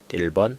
1번.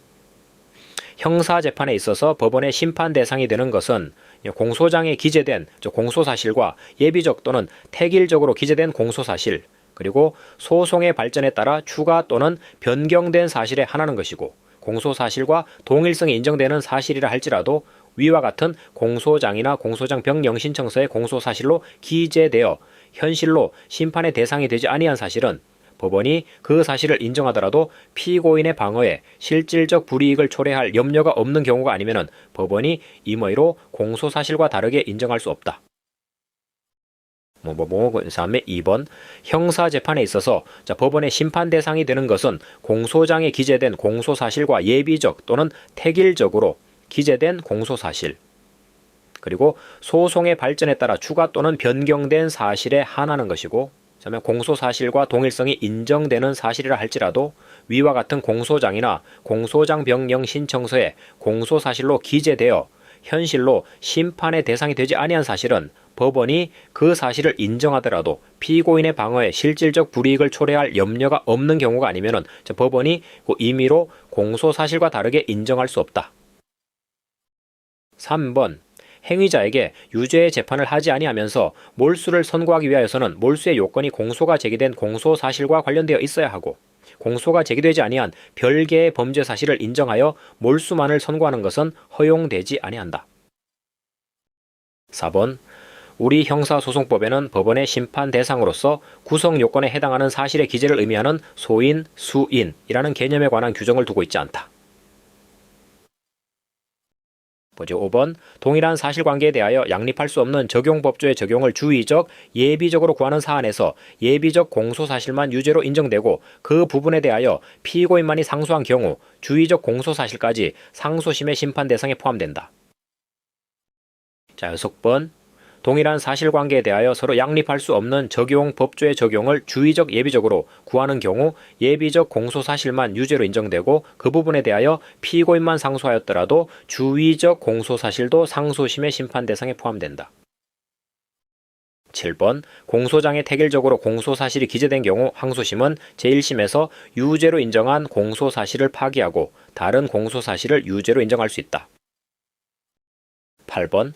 형사재판에 있어서 법원의 심판 대상이 되는 것은 공소장에 기재된 공소사실과 예비적 또는 택일적으로 기재된 공소사실, 그리고 소송의 발전에 따라 추가 또는 변경된 사실에 한하는 것이고, 공소사실과 동일성이 인정되는 사실이라 할지라도 위와 같은 공소장이나 공소장 변경 신청서의 공소사실로 기재되어 현실로 심판의 대상이 되지 아니한 사실은 법원이 그 사실을 인정하더라도 피고인의 방어에 실질적 불이익을 초래할 염려가 없는 경우가 아니면 법원이 임의로 공소사실과 다르게 인정할 수 없다. 그 다음에 2번. 형사재판에 있어서 법원의 심판 대상이 되는 것은 공소장에 기재된 공소사실과 예비적 또는 택일적으로 기재된 공소사실, 그리고 소송의 발전에 따라 추가 또는 변경된 사실에 한하는 것이고, 공소사실과 동일성이 인정되는 사실이라 할지라도 위와 같은 공소장이나 공소장 변경 신청서에 공소사실로 기재되어 현실로 심판의 대상이 되지 아니한 사실은 법원이 그 사실을 인정하더라도 피고인의 방어에 실질적 불이익을 초래할 염려가 없는 경우가 아니면 법원이 그 임의로 공소사실과 다르게 인정할 수 없다. 3번. 행위자에게 유죄의 재판을 하지 아니하면서 몰수를 선고하기 위하여서는 몰수의 요건이 공소가 제기된 공소사실과 관련되어 있어야 하고, 공소가 제기되지 아니한 별개의 범죄 사실을 인정하여 몰수만을 선고하는 것은 허용되지 아니한다. 4번. 우리 형사소송법에는 법원의 심판 대상으로서 구성 요건에 해당하는 사실의 기재를 의미하는 소인, 수인이라는 개념에 관한 규정을 두고 있지 않다. 5번. 동일한 사실관계에 대하여 양립할 수 없는 적용법조의 적용을 주의적, 예비적으로 구하는 사안에서 예비적 공소사실만 유죄로 인정되고 그 부분에 대하여 피고인만이 상소한 경우 주의적 공소사실까지 상소심의 심판 대상에 포함된다. 6번. 동일한 사실관계에 대하여 서로 양립할 수 없는 적용법조의 적용을 주의적, 예비적으로 구하는 경우 예비적 공소사실만 유죄로 인정되고 그 부분에 대하여 피고인만 상소하였더라도 주의적 공소사실도 상소심의 심판 대상에 포함된다. 7번. 공소장에 택일적으로 공소사실이 기재된 경우 항소심은 제1심에서 유죄로 인정한 공소사실을 파기하고 다른 공소사실을 유죄로 인정할 수 있다. 8번.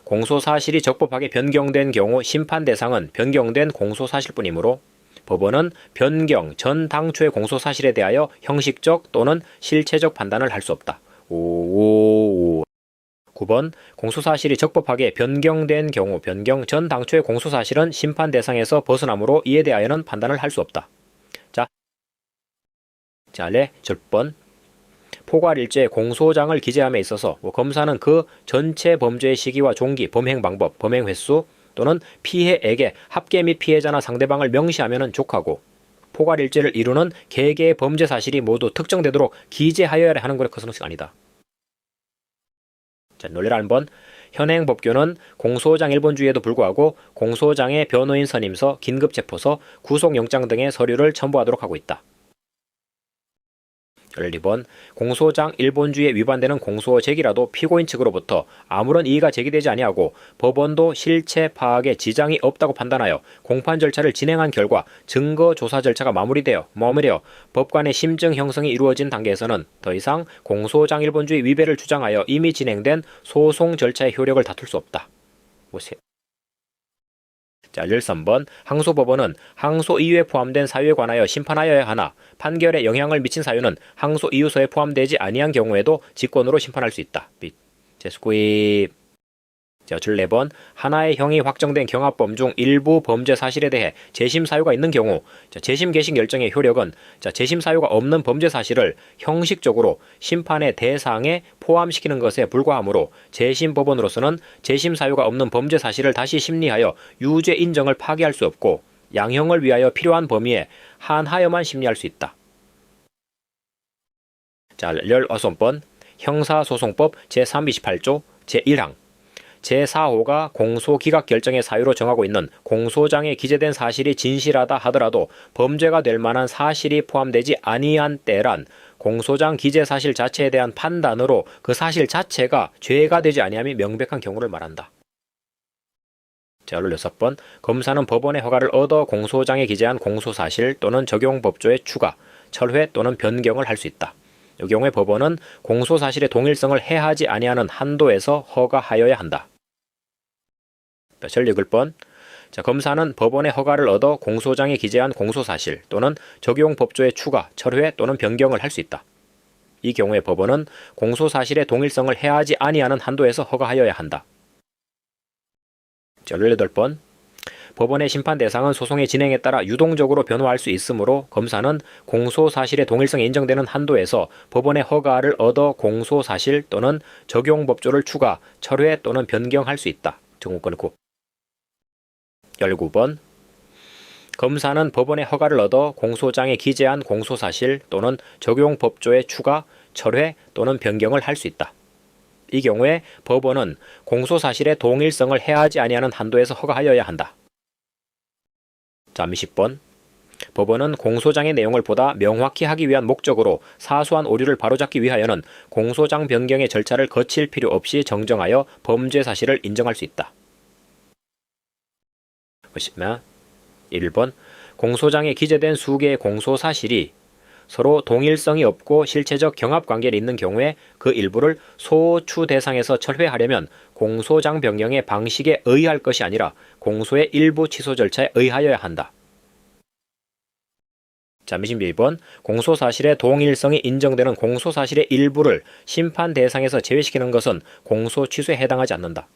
공소사실이 적법하게 변경된 경우 심판 대상은 변경된 공소사실뿐이므로 법원은 변경 전 당초의 공소사실에 대하여 형식적 또는 실체적 판단을 할 수 없다. 9번. 공소사실이 적법하게 변경된 경우 변경 전 당초의 공소사실은 심판 대상에서 벗어나므로 이에 대하여는 판단을 할 수 없다. 자, 10번. 포괄일죄 공소장을 기재함에 있어서 검사는 그 전체 범죄의 시기와 종기, 범행 방법, 범행 횟수 또는 피해액의 합계 및 피해자나 상대방을 명시하면 족하고, 포괄일죄를 이루는 개개의 범죄 사실이 모두 특정되도록 기재하여야 하는 것은 아니다. 자, 논리를 한번. 현행 법규는 공소장 1번주의에도 불구하고 공소장의 변호인 선임서, 긴급체포서, 구속영장 등의 서류를 첨부하도록 하고 있다. 12번. 공소장 1번주의에 위반되는 공소 제기라도 피고인 측으로부터 아무런 이의가 제기되지 아니하고 법원도 실체 파악에 지장이 없다고 판단하여 공판 절차를 진행한 결과 증거 조사 절차가 마무리되어 법관의 심증 형성이 이루어진 단계에서는 더 이상 공소장 1번주의 위배를 주장하여 이미 진행된 소송 절차의 효력을 다툴 수 없다. 보세요. 자, 13번. 항소법원은 항소 이유에 포함된 사유에 관하여 심판하여야 하나 판결에 영향을 미친 사유는 항소 이유서에 포함되지 아니한 경우에도 직권으로 심판할 수 있다. 제스쿠입. 자, 14번. 하나의 형이 확정된 경합범 중 일부 범죄 사실에 대해 재심 사유가 있는 경우 재심 개시 결정의 효력은 재심 사유가 없는 범죄 사실을 형식적으로 심판의 대상에 포함시키는 것에 불과하므로 재심 법원으로서는 재심 사유가 없는 범죄 사실을 다시 심리하여 유죄 인정을 파기할 수 없고 양형을 위하여 필요한 범위에 한하여만 심리할 수 있다. 자, 16번. 형사소송법 제328조 제1항 제4호가 공소기각 결정의 사유로 정하고 있는 공소장에 기재된 사실이 진실하다 하더라도 범죄가 될 만한 사실이 포함되지 아니한 때란 공소장 기재 사실 자체에 대한 판단으로 그 사실 자체가 죄가 되지 아니함이 명백한 경우를 말한다. 자, 16번. 검사는 법원의 허가를 얻어 공소장에 기재한 공소사실 또는 적용법조의 추가, 철회 또는 변경을 할 수 있다. 이 경우에 법원은 공소사실의 동일성을 해하지 아니하는 한도에서 허가하여야 한다. 전례 읽을 번. 검사는 법원의 허가를 얻어 공소장에 기재한 공소사실 또는 적용 법조의 추가, 철회 또는 변경을 할 수 있다. 이 경우에 법원은 공소사실의 동일성을 해하지 아니하는 한도에서 허가하여야 한다. 전례 8번. 법원의 심판 대상은 소송의 진행에 따라 유동적으로 변화할 수 있으므로 검사는 공소사실의 동일성이 인정되는 한도에서 법원의 허가를 얻어 공소사실 또는 적용법조를 추가, 철회 또는 변경할 수 있다. 정우권 9. 19번. 검사는 법원의 허가를 얻어 공소장에 기재한 공소사실 또는 적용법조의 추가, 철회 또는 변경을 할 수 있다. 이 경우에 법원은 공소사실의 동일성을 해하지 아니하는 한도에서 허가하여야 한다. 10번. 법원은 공소장의 내용을 보다 명확히 하기 위한 목적으로 사소한 오류를 바로잡기 위하여는 공소장 변경의 절차를 거칠 필요 없이 정정하여 범죄 사실을 인정할 수 있다. 1번. 공소장에 기재된 수개의 공소사실이 서로 동일성이 없고 실체적 경합관계를 있는 경우에 그 일부를 소추 대상에서 철회하려면 공소장 변경의 방식에 의할 것이 아니라 공소의 일부 취소 절차에 의하여야 한다. 22번. 공소사실의 동일성이 인정되는 공소사실의 일부를 심판 대상에서 제외시키는 것은 공소 취소에 해당하지 않는다.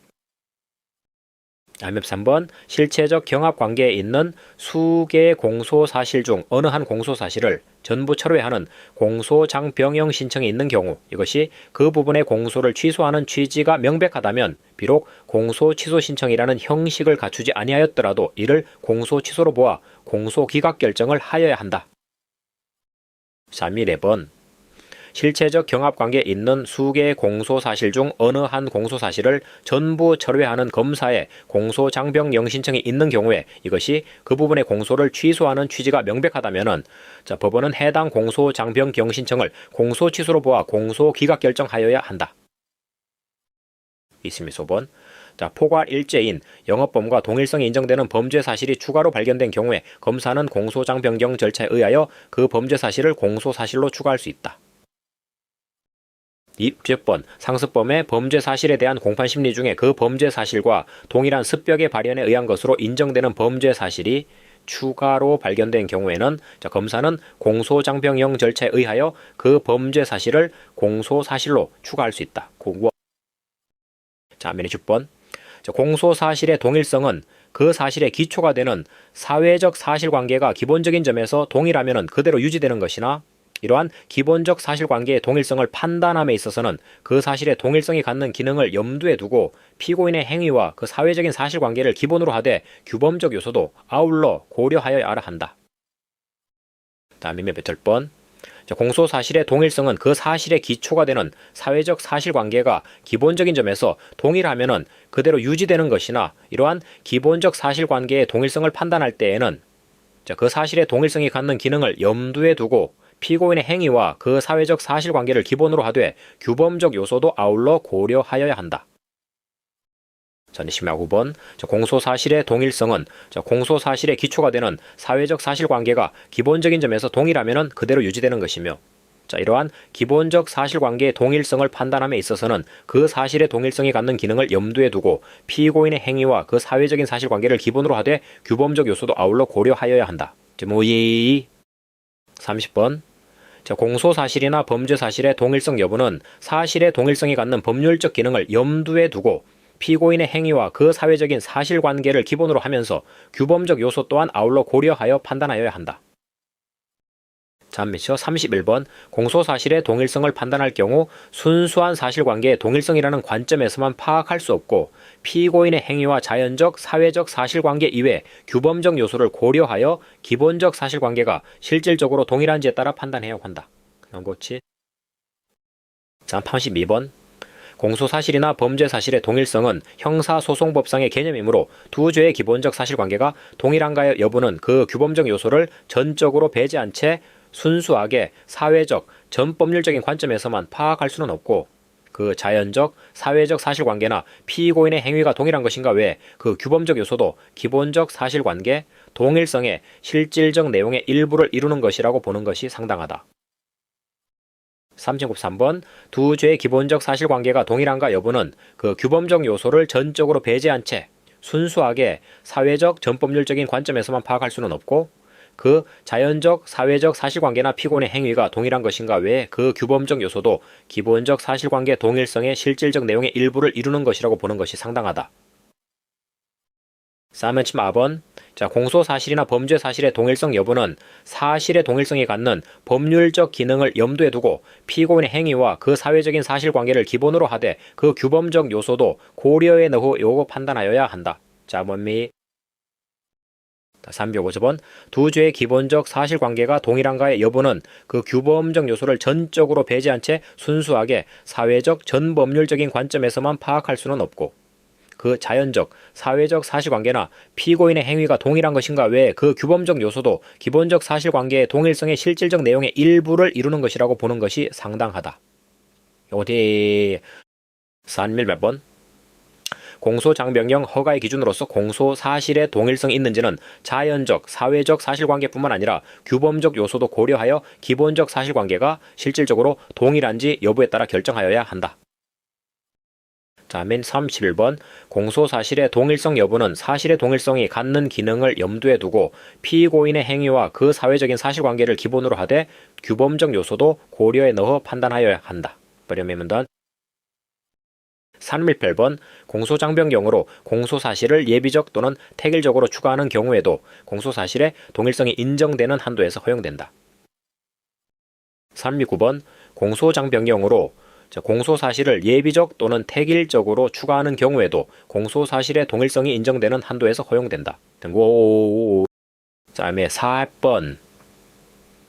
3번. 실체적 경합관계에 있는 수개의 공소사실 중 어느 한 공소사실을 전부 철회하는 공소장 변경 신청이 있는 경우 이것이 그 부분의 공소를 취소하는 취지가 명백하다면 비록 공소 취소 신청이라는 형식을 갖추지 아니하였더라도 이를 공소 취소로 보아 공소 기각 결정을 하여야 한다. 3.1번. 실체적 경합관계에 있는 수개의 공소사실 중 어느 한 공소사실을 전부 철회하는 검사의 공소장변경 신청이 있는 경우에 이것이 그 부분의 공소를 취소하는 취지가 명백하다면 법원은 해당 공소장변경 신청을 공소 취소로 보아 공소 기각 결정하여야 한다. 이스미소본. 포괄 일죄인 영업범과 동일성이 인정되는 범죄 사실이 추가로 발견된 경우에 검사는 공소장 변경 절차에 의하여 그 범죄 사실을 공소사실로 추가할 수 있다. 20번. 상습범의 범죄 사실에 대한 공판 심리 중에 그 범죄 사실과 동일한 습벽의 발현에 의한 것으로 인정되는 범죄 사실이 추가로 발견된 경우에는 검사는 공소장변경 절차에 의하여 그 범죄 사실을 공소사실로 추가할 수 있다. 10번. 공소사실의 동일성은 그 사실의 기초가 되는 사회적 사실관계가 기본적인 점에서 동일하면 그대로 유지되는 것이나 이러한 기본적 사실관계의 동일성을 판단함에 있어서는 그 사실의 동일성이 갖는 기능을 염두에 두고 피고인의 행위와 그 사회적인 사실관계를 기본으로 하되 규범적 요소도 아울러 고려하여야 한다. 다음에 몇 번. 공소사실의 동일성은 그 사실의 기초가 되는 사회적 사실관계가 기본적인 점에서 동일하면 그대로 유지되는 것이나 이러한 기본적 사실관계의 동일성을 판단할 때에는 그 사실의 동일성이 갖는 기능을 염두에 두고 피고인의 행위와 그 사회적 사실관계를 기본으로 하되 규범적 요소도 아울러 고려하여야 한다. 19번. 공소사실의 동일성은 공소사실의 기초가 되는 사회적 사실관계가 기본적인 점에서 동일하면 그대로 유지되는 것이며 이러한 기본적 사실관계의 동일성을 판단함에 있어서는 그 사실의 동일성이 갖는 기능을 염두에 두고 피고인의 행위와 그 사회적인 사실관계를 기본으로 하되 규범적 요소도 아울러 고려하여야 한다. 30번. 공소사실이나 범죄사실의 동일성 여부는 사실의 동일성이 갖는 법률적 기능을 염두에 두고 피고인의 행위와 그 사회적인 사실관계를 기본으로 하면서 규범적 요소 또한 아울러 고려하여 판단하여야 한다. 31번. 공소사실의 동일성을 판단할 경우 순수한 사실관계의 동일성이라는 관점에서만 파악할 수 없고 피고인의 행위와 자연적, 사회적 사실관계 이외 규범적 요소를 고려하여 기본적 사실관계가 실질적으로 동일한지에 따라 판단해야 한다. 32번. 공소사실이나 범죄사실의 동일성은 형사소송법상의 개념이므로 두 죄의 기본적 사실관계가 동일한가의 여부는 그 규범적 요소를 전적으로 배제한 채 순수하게 사회적, 전법률적인 관점에서만 파악할 수는 없고 그 자연적, 사회적 사실관계나 피고인의 행위가 동일한 것인가 외에 그 규범적 요소도 기본적 사실관계, 동일성의 실질적 내용의 일부를 이루는 것이라고 보는 것이 상당하다. 3.3번 두 죄의 기본적 사실관계가 동일한가 여부는 그 규범적 요소를 전적으로 배제한 채 순수하게 사회적 전법률적인 관점에서만 파악할 수는 없고 그 자연적 사회적 사실관계나 피고인의 행위가 동일한 것인가 외에 그 규범적 요소도 기본적 사실관계 동일성의 실질적 내용의 일부를 이루는 것이라고 보는 것이 상당하다. 4번 공소사실이나 범죄사실의 동일성 여부는 사실의 동일성이 갖는 법률적 기능을 염두에 두고 피고인의 행위와 그 사회적인 사실관계를 기본으로 하되 그 규범적 요소도 고려에 넣어 판단하여야 한다. 자, 뭔미? 305번 두 죄의 기본적 사실관계가 동일한가의 여부는 그 규범적 요소를 전적으로 배제한 채 순수하게 사회적 전법률적인 관점에서만 파악할 수는 없고 그 자연적, 사회적 사실관계나 피고인의 행위가 동일한 것인가 외에 그 규범적 요소도 기본적 사실관계의 동일성의 실질적 내용의 일부를 이루는 것이라고 보는 것이 상당하다. 어디 산밀 몇 번? 공소장명령 허가의 기준으로서 공소사실의 동일성이 있는지는 자연적, 사회적 사실관계뿐만 아니라 규범적 요소도 고려하여 기본적 사실관계가 실질적으로 동일한지 여부에 따라 결정하여야 한다. 다음엔 31번 공소사실의 동일성 여부는 사실의 동일성이 갖는 기능을 염두에 두고 피고인의 행위와 그 사회적인 사실관계를 기본으로 하되 규범적 요소도 고려에 넣어 판단하여야 한다. 버려매면 318번 공소장병경으로 공소사실을 예비적 또는 택일적으로 추가하는 경우에도 공소사실의 동일성이 인정되는 한도에서 허용된다. 369번 공소장병경으로 공소사실을 예비적 또는 택일적으로 추가하는 경우에도 공소사실의 동일성이 인정되는 한도에서 허용된다. 다음에 4번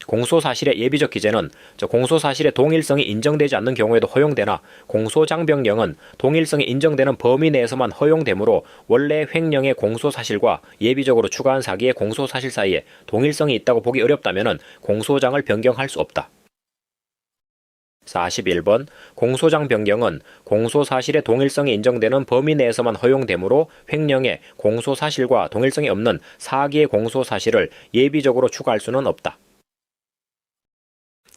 공소사실의 예비적 기재는 공소사실의 동일성이 인정되지 않는 경우에도 허용되나 공소장병령은 동일성이 인정되는 범위 내에서만 허용되므로 원래 횡령의 공소사실과 예비적으로 추가한 사기의 공소사실 사이에 동일성이 있다고 보기 어렵다면 공소장을 변경할 수 없다. 41번 공소장 변경은 공소사실의 동일성이 인정되는 범위 내에서만 허용되므로 횡령의 공소사실과 동일성이 없는 사기의 공소사실을 예비적으로 추가할 수는 없다.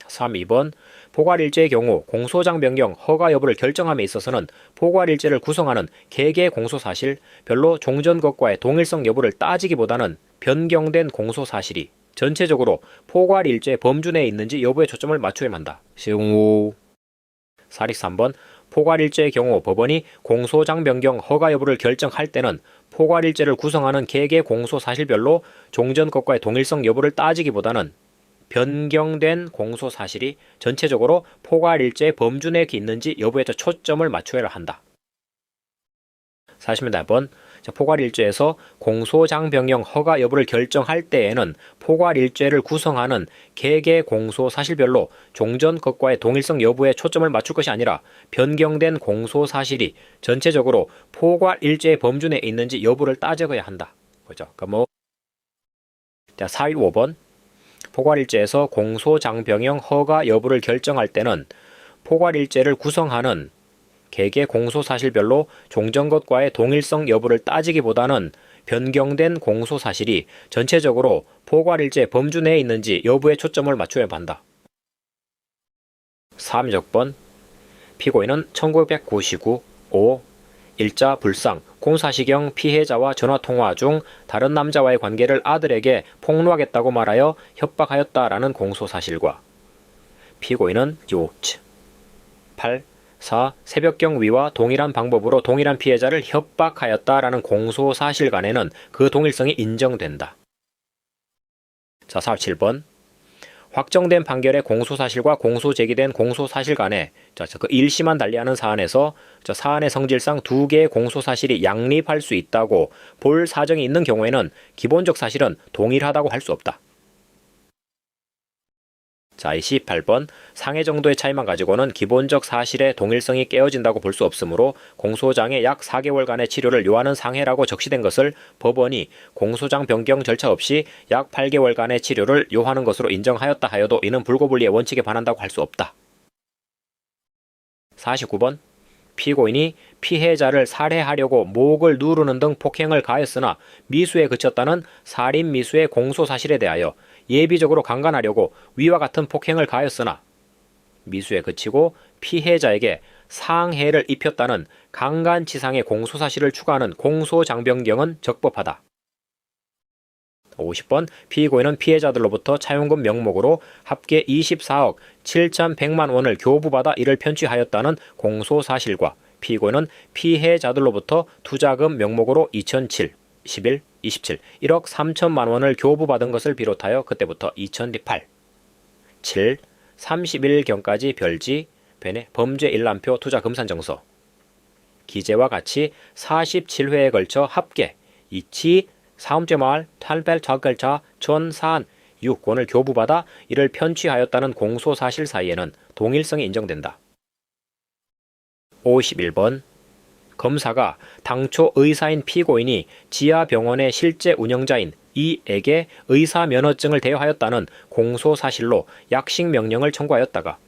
32번 포괄일제의 경우 공소장 변경 허가 여부를 결정함에 있어서는 포괄일제를 구성하는 개개 공소사실 별로 종전 것과의 동일성 여부를 따지기보다는 변경된 공소사실이 전체적으로 포괄일제 범주 내에 있는지 여부에 초점을 맞춰야만 한다. 시흥우 403번 포괄일제의 경우 법원이 공소장 변경 허가 여부를 결정할 때는 포괄일제를 구성하는 개개 공소사실별로 종전 것과의 동일성 여부를 따지기보다는 변경된 공소사실이 전체적으로 포괄일제 범주 내에 있는지 여부에 초점을 맞춰야 한다. 40번 포괄일제에서 공소장 변경 허가 여부를 결정할 때에는 포괄일제를 구성하는 개개 공소사실별로 종전 것과의 동일성 여부에 초점을 맞출 것이 아니라 변경된 공소사실이 전체적으로 포괄일제의 범주 내에 있는지 여부를 따져야 한다. 그죠? 그러니까 415번 포괄일제에서 공소장 변경 허가 여부를 결정할 때는 포괄일제를 구성하는 개개 공소사실별로 종전 것과의 동일성 여부를 따지기보다는 변경된 공소사실이 전체적으로 포괄일제 범주 내에 있는지 여부에 초점을 맞춰야 한다. 3번 피고인은 1999 5. 일자 불상 공사시경 피해자와 전화통화 중 다른 남자와의 관계를 아들에게 폭로하겠다고 말하여 협박하였다라는 공소사실과 피고인은 8. 4. 새벽경 위와 동일한 방법으로 동일한 피해자를 협박하였다라는 공소사실 간에는 그 동일성이 인정된다. 47번 확정된 판결의 공소사실과 공소제기된 공소사실 간에 그 1심만 달리하는 사안에서 사안의 성질상 두 개의 공소사실이 양립할 수 있다고 볼 사정이 있는 경우에는 기본적 사실은 동일하다고 할 수 없다. 28번 상해 정도의 차이만 가지고는 기본적 사실의 동일성이 깨어진다고 볼 수 없으므로 공소장에 약 4개월간의 치료를 요하는 상해라고 적시된 것을 법원이 공소장 변경 절차 없이 약 8개월간의 치료를 요하는 것으로 인정하였다 하여도 이는 불고불리의 원칙에 반한다고 할 수 없다. 49번 피고인이 피해자를 살해하려고 목을 누르는 등 폭행을 가했으나 미수에 그쳤다는 살인 미수의 공소사실에 대하여 예비적으로 강간하려고 위와 같은 폭행을 가했으나 미수에 그치고 피해자에게 상해를 입혔다는 강간치상의 공소사실을 추가하는 공소장변경은 적법하다. 50번 피고인은 피해자들로부터 차용금 명목으로 합계 24억 7,100만 원을 교부받아 이를 편취하였다는 공소사실과 피고인은 피해자들로부터 투자금 명목으로 2007, 11, 27, 1억 3천만 원을 교부받은 것을 비롯하여 그때부터 2008, 7, 30일경까지 별지, 변의 범죄 일람표 투자 금산정서, 기재와 같이 47회에 걸쳐 합계 이치 사음제말 탈벨자글자 전사안 6권을 교부받아 이를 편취하였다는 공소사실 사이에는 동일성이 인정된다. 51번 검사가 당초 의사인 피고인이 지하병원의 실제 운영자인 이에게 의사면허증을 대여하였다는 공소사실로 약식명령을 청구하였다가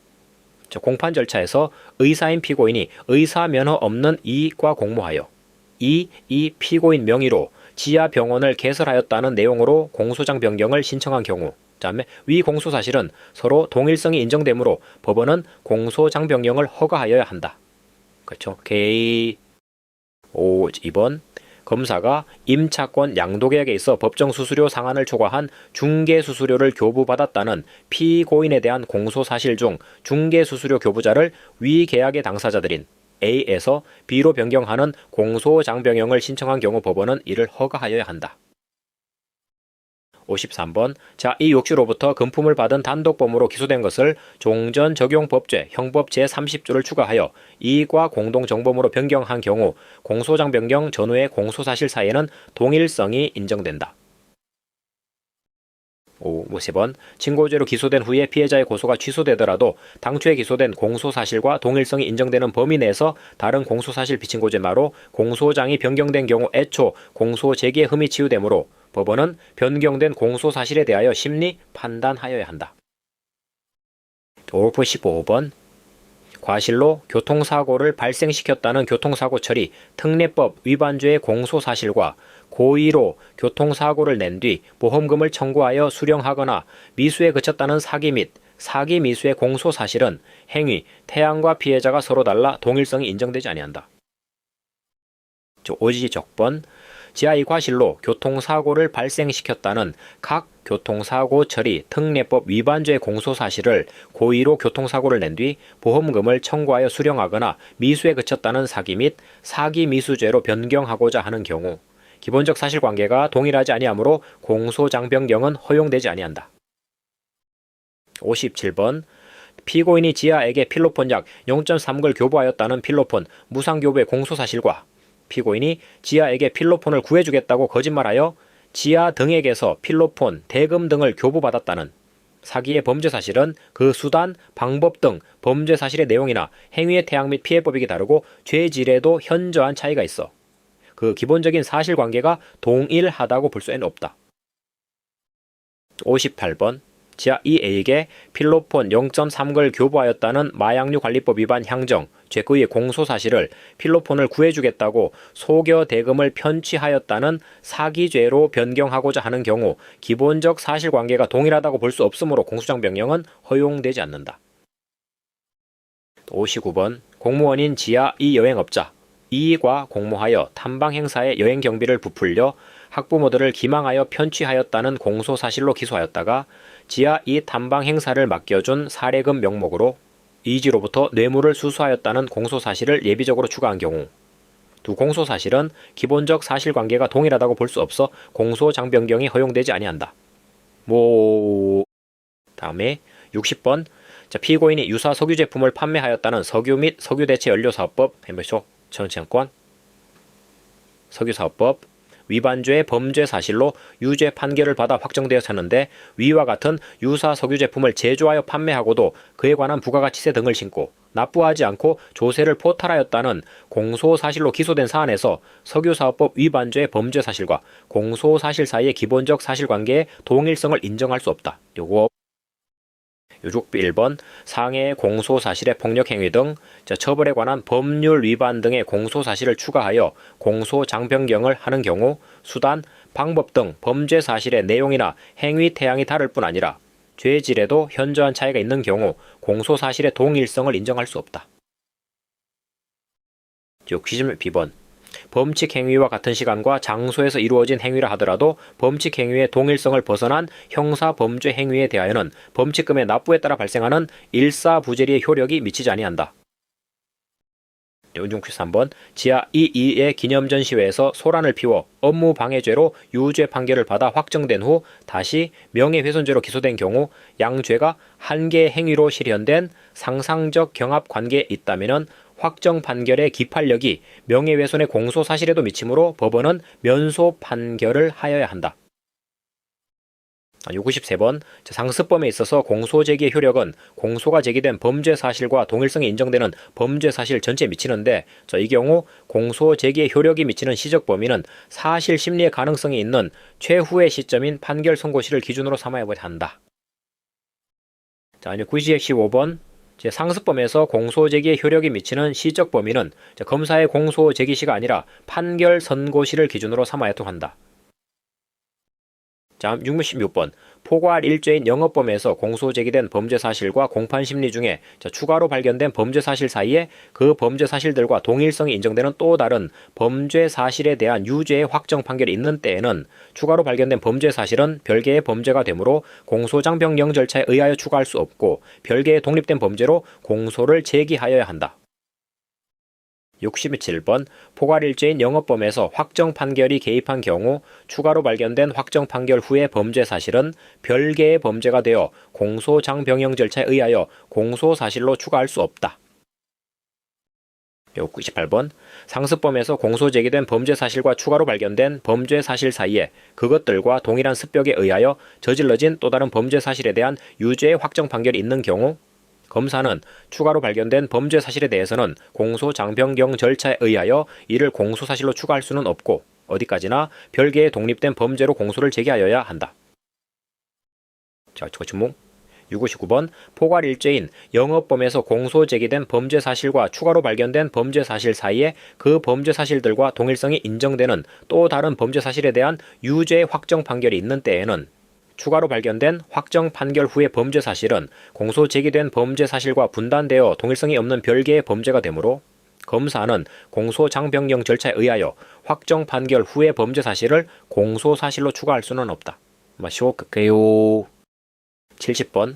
공판 절차에서 의사인 피고인이 의사면허 없는 이과 공모하여 이 피고인 명의로 지하병원을 개설하였다는 내용으로 공소장 변경을 신청한 경우, 그다음에 위 공소사실은 서로 동일성이 인정되므로 법원은 공소장 변경을 허가하여야 한다. 그렇죠? 개의 2번 검사가 임차권 양도계약에 있어 법정 수수료 상한을 초과한 중개수수료를 교부받았다는 피고인에 대한 공소사실 중 중개수수료 교부자를 위 계약의 당사자들인 A에서 B로 변경하는 공소장변경을 신청한 경우 법원은 이를 허가하여야 한다. 53번 이 욕실로부터 금품을 받은 단독범으로 기소된 것을 종전적용법죄 형법 제30조를 추가하여 이과 공동정범으로 변경한 경우 공소장 변경 전후의 공소사실 사이에는 동일성이 인정된다. 50번 친고죄로 기소된 후에 피해자의 고소가 취소되더라도 당초에 기소된 공소사실과 동일성이 인정되는 범위 내에서 다른 공소사실 비친고죄마로 공소장이 변경된 경우 애초 공소 제기의 흠이 치유되므로 법원은 변경된 공소사실에 대하여 심리 판단하여야 한다. 15번 과실로 교통사고를 발생시켰다는 교통사고 처리 특례법 위반죄의 공소사실과 고의로 교통사고를 낸 뒤 보험금을 청구하여 수령하거나 미수에 그쳤다는 사기 및 사기 미수의 공소사실은 행위, 태양과 피해자가 서로 달라 동일성이 인정되지 아니한다. 오지적번 지하의 과실로 교통사고를 발생시켰다는 각 교통사고 처리 특례법 위반죄의 공소사실을 고의로 교통사고를 낸 뒤 보험금을 청구하여 수령하거나 미수에 그쳤다는 사기 및 사기 미수죄로 변경하고자 하는 경우 기본적 사실관계가 동일하지 아니하므로 공소장변경은 허용되지 아니한다. 57번 피고인이 지하에게 필로폰 약 0.3글 교부하였다는 필로폰 무상교부의 공소사실과 피고인이 지하에게 필로폰을 구해주겠다고 거짓말하여 지하 등에게서 필로폰, 대금 등을 교부받았다는 사기의 범죄사실은 그 수단, 방법 등 범죄사실의 내용이나 행위의 태양 및 피해법이 다르고 죄질에도 현저한 차이가 있어 그 기본적인 사실관계가 동일하다고 볼 수는 없다. 58번 지하 E에게 필로폰 0.3글 교부하였다는 마약류 관리법 위반 향정, 죄의 공소사실을 필로폰을 구해주겠다고 속여 대금을 편취하였다는 사기죄로 변경하고자 하는 경우 기본적 사실관계가 동일하다고 볼 수 없으므로 공소장 변경은 허용되지 않는다. 59번 공무원인 지하 E 여행업자 E과 공모하여 탐방행사에 여행 경비를 부풀려 학부모들을 기망하여 편취하였다는 공소사실로 기소하였다가 지하 E 탐방 행사를 맡겨준 사례금 명목으로 이지로부터 뇌물을 수수하였다는 공소사실을 예비적으로 추가한 경우 두 공소사실은 기본적 사실관계가 동일하다고 볼 수 없어 공소장변경이 허용되지 아니한다. 다음에 60번 피고인이 유사 석유 제품을 판매하였다는 석유 및 석유대체연료사업법 전체권 석유사업법 위반죄의 범죄 사실로 유죄 판결을 받아 확정되었었는데 위와 같은 유사 석유 제품을 제조하여 판매하고도 그에 관한 부가가치세 등을 신고 납부하지 않고 조세를 포탈하였다는 공소사실로 기소된 사안에서 석유사업법 위반죄의 범죄 사실과 공소사실 사이의 기본적 사실관계의 동일성을 인정할 수 없다. 요거 1번 상해의 공소사실의 폭력행위 등 처벌에 관한 법률 위반 등의 공소사실을 추가하여 공소장변경을 하는 경우 수단, 방법 등 범죄 사실의 내용이나 행위 태양이 다를 뿐 아니라 죄질에도 현저한 차이가 있는 경우 공소사실의 동일성을 인정할 수 없다. 62번. 범칙 행위와 같은 시간과 장소에서 이루어진 행위라 하더라도 범칙 행위의 동일성을 벗어난 형사 범죄 행위에 대하여는 범칙금의 납부에 따라 발생하는 일사부재리의 효력이 미치지 아니한다. 63번. 지하 22의 기념전시회에서 소란을 피워 업무방해죄로 유죄 판결을 받아 확정된 후 다시 명예훼손죄로 기소된 경우 양죄가 한 개의 행위로 실현된 상상적 경합관계에 있다면 확정 판결의 기판력이 명예훼손의 공소사실에도 미치므로 법원은 면소 판결을 하여야 한다. 63번. 상습범에 있어서 공소제기의 효력은 공소가 제기된 범죄 사실과 동일성이 인정되는 범죄 사실 전체에 미치는데 이 경우 공소제기의 효력이 미치는 시적 범위는 사실 심리의 가능성이 있는 최후의 시점인 판결 선고시를 기준으로 삼아야 한다. 95번. 상습범에서 공소제기의 효력이 미치는 시적 범위는 검사의 공소제기시가 아니라 판결 선고시를 기준으로 삼아야 한다. 66번. 포괄 일죄인 영업범에서 공소 제기된 범죄 사실과 공판 심리 중에 추가로 발견된 범죄 사실 사이에 그 범죄 사실들과 동일성이 인정되는 또 다른 범죄 사실에 대한 유죄의 확정 판결이 있는 때에는 추가로 발견된 범죄 사실은 별개의 범죄가 되므로 공소장 변경 절차에 의하여 추가할 수 없고 별개의 독립된 범죄로 공소를 제기하여야 한다. 67번. 포괄일죄인 영업범에서 확정 판결이 개입한 경우 추가로 발견된 확정 판결 후의 범죄 사실은 별개의 범죄가 되어 공소장 변경 절차에 의하여 공소사실로 추가할 수 없다. 98번. 상습범에서 공소 제기된 범죄 사실과 추가로 발견된 범죄 사실 사이에 그것들과 동일한 습벽에 의하여 저질러진 또 다른 범죄 사실에 대한 유죄의 확정 판결이 있는 경우 검사는 추가로 발견된 범죄 사실에 대해서는 공소장 변경 절차에 의하여 이를 공소사실로 추가할 수는 없고 어디까지나 별개의 독립된 범죄로 공소를 제기하여야 한다. 주목. 69번. 포괄일죄인 영업범에서 공소 제기된 범죄 사실과 추가로 발견된 범죄 사실 사이에 그 범죄 사실들과 동일성이 인정되는 또 다른 범죄 사실에 대한 유죄의 확정 판결이 있는 때에는 추가로 발견된 확정 판결 후의 범죄 사실은 공소 제기된 범죄 사실과 분단되어 동일성이 없는 별개의 범죄가 되므로 검사는 공소장 변경 절차에 의하여 확정 판결 후의 범죄 사실을 공소사실로 추가할 수는 없다. 쉬울게요. 70번.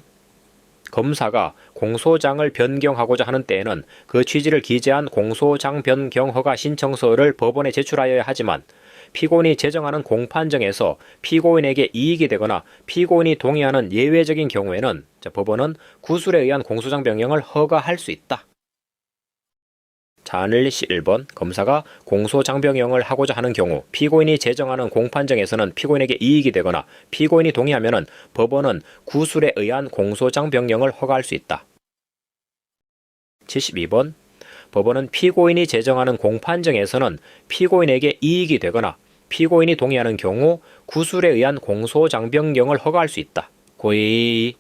검사가 공소장을 변경하고자 하는 때에는 그 취지를 기재한 공소장 변경 허가 신청서를 법원에 제출하여야 하지만 피고인이 제정하는 공판정에서 피고인에게 이익이 되거나 피고인이 동의하는 예외적인 경우에는 법원은 구술에 의한 공소장 변경을 허가할 수 있다. 안일리시 1번. 검사가 공소장 변경을 하고자 하는 경우 피고인이 제정하는 공판정에서는 피고인에게 이익이 되거나 피고인이 동의하면 법원은 구술에 의한 공소장 변경을 허가할 수 있다. 72번. 법원은 피고인이 제정하는 공판정에서는 피고인에게 이익이 되거나 피고인이 동의하는 경우 구술에 의한 공소장 변경을 허가할 수 있다. 고의.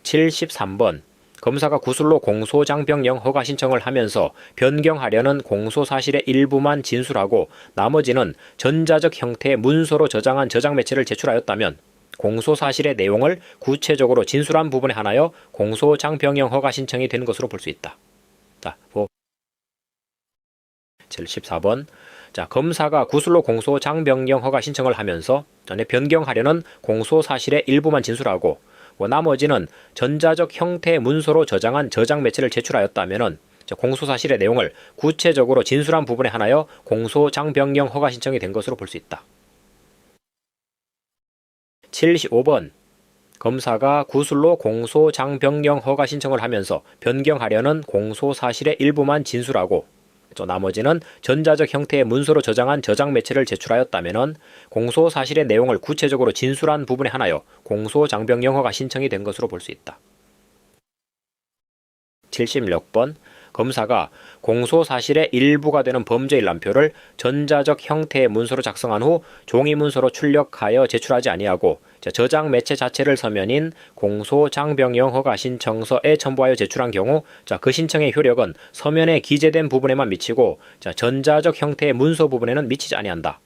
73번. 검사가 구술로 공소장 변경 허가 신청을 하면서 변경하려는 공소사실의 일부만 진술하고 나머지는 전자적 형태의 문서로 저장한 저장 매체를 제출하였다면 공소사실의 내용을 구체적으로 진술한 부분에 한하여 공소장 변경 허가 신청이 되는 것으로 볼 수 있다. 74번. 검사가 구술로 공소장 변경 허가 신청을 하면서 전에 변경하려는 공소사실의 일부만 진술하고 나머지는 전자적 형태의 문서로 저장한 저장 매체를 제출하였다면 공소사실의 내용을 구체적으로 진술한 부분에 한하여 공소장 변경 허가 신청이 된 것으로 볼 수 있다. 75번. 검사가 구술로 공소장 변경 허가 신청을 하면서 변경하려는 공소사실의 일부만 진술하고 나머지는 전자적 형태의 문서로 저장한 저장 매체를 제출하였다면 공소사실의 내용을 구체적으로 진술한 부분에 한하여 공소장 변경 허가 신청이 된 것으로 볼 수 있다. 76번. 검사가 공소사실의 일부가 되는 범죄 일람표를 전자적 형태의 문서로 작성한 후 종이 문서로 출력하여 제출하지 아니하고 저장 매체 자체를 서면인 공소장 변경 허가 신청서에 첨부하여 제출한 경우 그 신청의 효력은 서면에 기재된 부분에만 미치고 전자적 형태의 문서 부분에는 미치지 아니한다.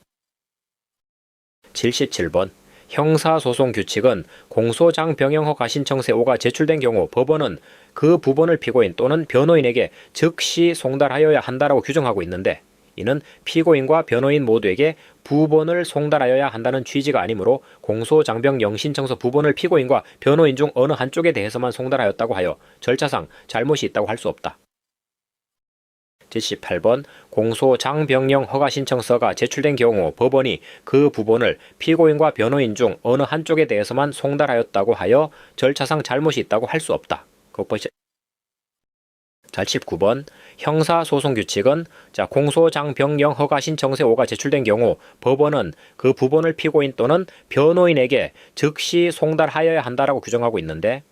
77번. 형사소송 규칙은 공소장병영 허가 신청서 5가 제출된 경우 법원은 그 부분을 피고인 또는 변호인에게 즉시 송달하여야 한다라고 규정하고 있는데, 이는 피고인과 변호인 모두에게 부본을 송달하여야 한다는 취지가 아니므로 공소장병영 신청서 부본을 피고인과 변호인 중 어느 한쪽에 대해서만 송달하였다고 하여 절차상 잘못이 있다고 할 수 없다. 제18번 공소장병영 허가 신청서가 제출된 경우 법원이 그 부본을 피고인과 변호인 중 어느 한쪽에 대해서만 송달하였다고 하여 절차상 잘못이 있다고 할 수 없다. 19번 형사소송규칙은 공소장병영 허가 신청서 5가 제출된 경우 법원은 그 부본을 피고인 또는 변호인에게 즉시 송달하여야 한다라고 규정하고 있는데,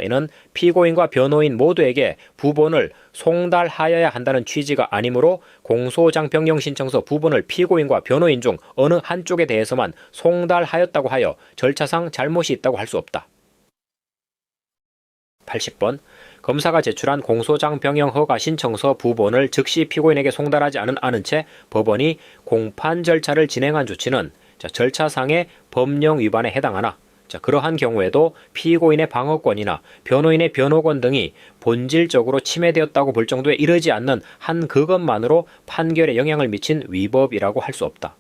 이는 피고인과 변호인 모두에게 부본을 송달하여야 한다는 취지가 아니므로 공소장병영 신청서 부본을 피고인과 변호인 중 어느 한쪽에 대해서만 송달하였다고 하여 절차상 잘못이 있다고 할 수 없다. 80번 검사가 제출한 공소장병영 허가 신청서 부본을 즉시 피고인에게 송달하지 않은 채 법원이 공판 절차를 진행한 조치는 절차상의 법령 위반에 해당하나, 그러한 경우에도 피고인의 방어권이나 변호인의 변호권 등이 본질적으로 침해되었다고 볼 정도에 이르지 않는 한 그것만으로 판결에 영향을 미친 위법이라고 할 수 없다.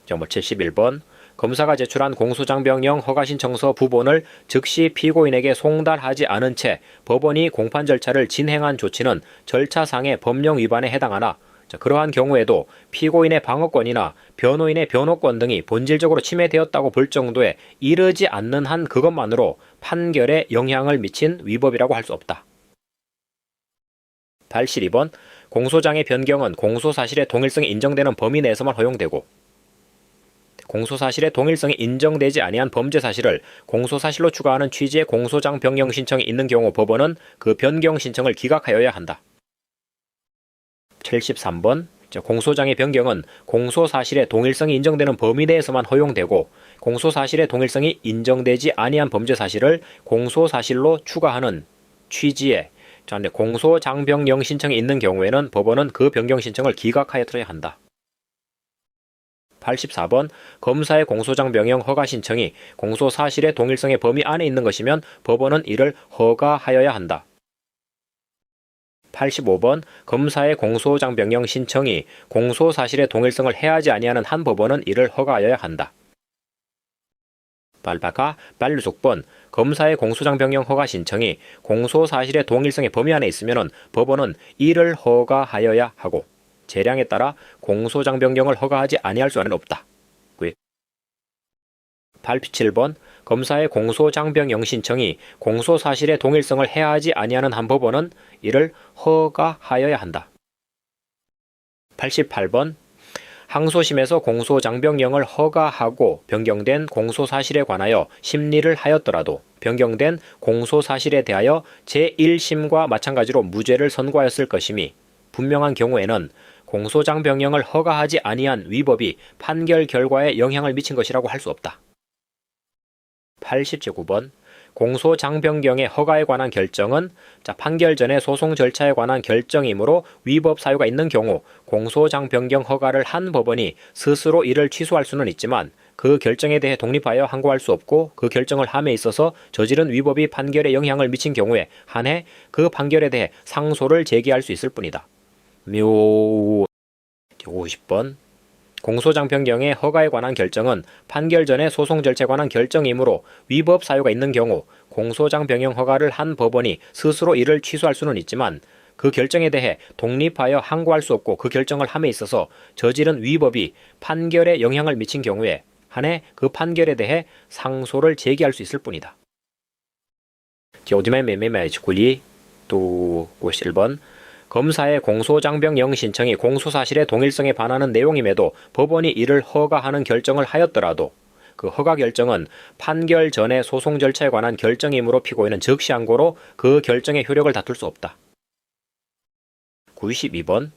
71번 검사가 제출한 공소장병영 허가 신청서 부본을 즉시 피고인에게 송달하지 않은 채 법원이 공판 절차를 진행한 조치는 절차상의 법령 위반에 해당하나, 그러한 경우에도 피고인의 방어권이나 변호인의 변호권 등이 본질적으로 침해되었다고 볼 정도에 이르지 않는 한 그것만으로 판결에 영향을 미친 위법이라고 할 수 없다. 82번 공소장의 변경은 공소사실의 동일성이 인정되는 범위 내에서만 허용되고, 공소사실의 동일성이 인정되지 아니한 범죄 사실을 공소사실로 추가하는 취지의 공소장 변경 신청이 있는 경우 법원은 그 변경 신청을 기각하여야 한다. 73번 공소장의 변경은 공소사실의 동일성이 인정되는 범위 내에서만 허용되고, 공소사실의 동일성이 인정되지 아니한 범죄 사실을 공소사실로 추가하는 취지의 공소장변경 신청이 있는 경우에는 법원은 그 변경 신청을 기각하여야 한다. 84번 검사의 공소장병영 허가 신청이 공소사실의 동일성의 범위 안에 있는 것이면 법원은 이를 허가하여야 한다. 85번 검사의 공소장병영 신청이 공소사실의 동일성을 해하지 아니하는 한 법원은 이를 허가하여야 한다. 발바가 반류속번 검사의 공소장병영 허가 신청이 공소사실의 동일성의 범위 안에 있으면 법원은 이를 허가하여야 하고, 재량에 따라 공소장 변경을 허가하지 아니할 수는 없다. 87번 검사의 공소장 변경 신청이 공소사실의 동일성을 해하지 아니하는 한 법원은 이를 허가하여야 한다. 88번 항소심에서 공소장병영을 허가하고 변경된 공소사실에 관하여 심리를 하였더라도 변경된 공소사실에 대하여 제1심과 마찬가지로 무죄를 선고하였을 것임이 분명한 경우에는 공소장병영을 허가하지 아니한 위법이 판결 결과에 영향을 미친 것이라고 할 수 없다. 89번 공소장변경의 허가에 관한 결정은 판결 전의 소송 절차에 관한 결정이므로 위법 사유가 있는 경우 공소장변경 허가를 한 법원이 스스로 이를 취소할 수는 있지만 그 결정에 대해 독립하여 항고할 수 없고, 그 결정을 함에 있어서 저지른 위법이 판결에 영향을 미친 경우에 한해 그 판결에 대해 상소를 제기할 수 있을 뿐이다. 50번 공소장 변경의 허가에 관한 결정은 판결 전의 소송 절차에 관한 결정이므로 위법 사유가 있는 경우 공소장 변경 허가를 한 법원이 스스로 이를 취소할 수는 있지만 그 결정에 대해 독립하여 항고할 수 없고, 그 결정을 함에 있어서 저지른 위법이 판결에 영향을 미친 경우에 한해 그 판결에 대해 상소를 제기할 수 있을 뿐이다. 51번 검사의 공소장병영 신청이 공소사실의 동일성에 반하는 내용임에도 법원이 이를 허가하는 결정을 하였더라도 그 허가 결정은 판결 전의 소송 절차에 관한 결정이므로 피고인은 즉시 항고로 그 결정의 효력을 다툴 수 없다. 92번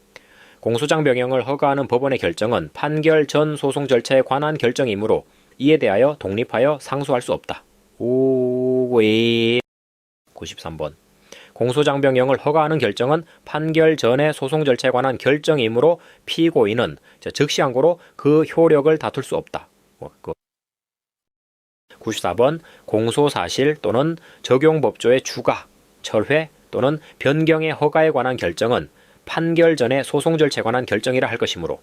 공소장병영을 허가하는 법원의 결정은 판결 전 소송 절차에 관한 결정이므로 이에 대하여 독립하여 상소할 수 없다. 93번 공소장병영을 허가하는 결정은 판결 전의 소송 절차에 관한 결정이므로 피고인은 즉시 항고로 그 효력을 다툴 수 없다. 94번 공소사실 또는 적용법조의 추가, 철회 또는 변경의 허가에 관한 결정은 판결 전의 소송 절차에 관한 결정이라 할 것이므로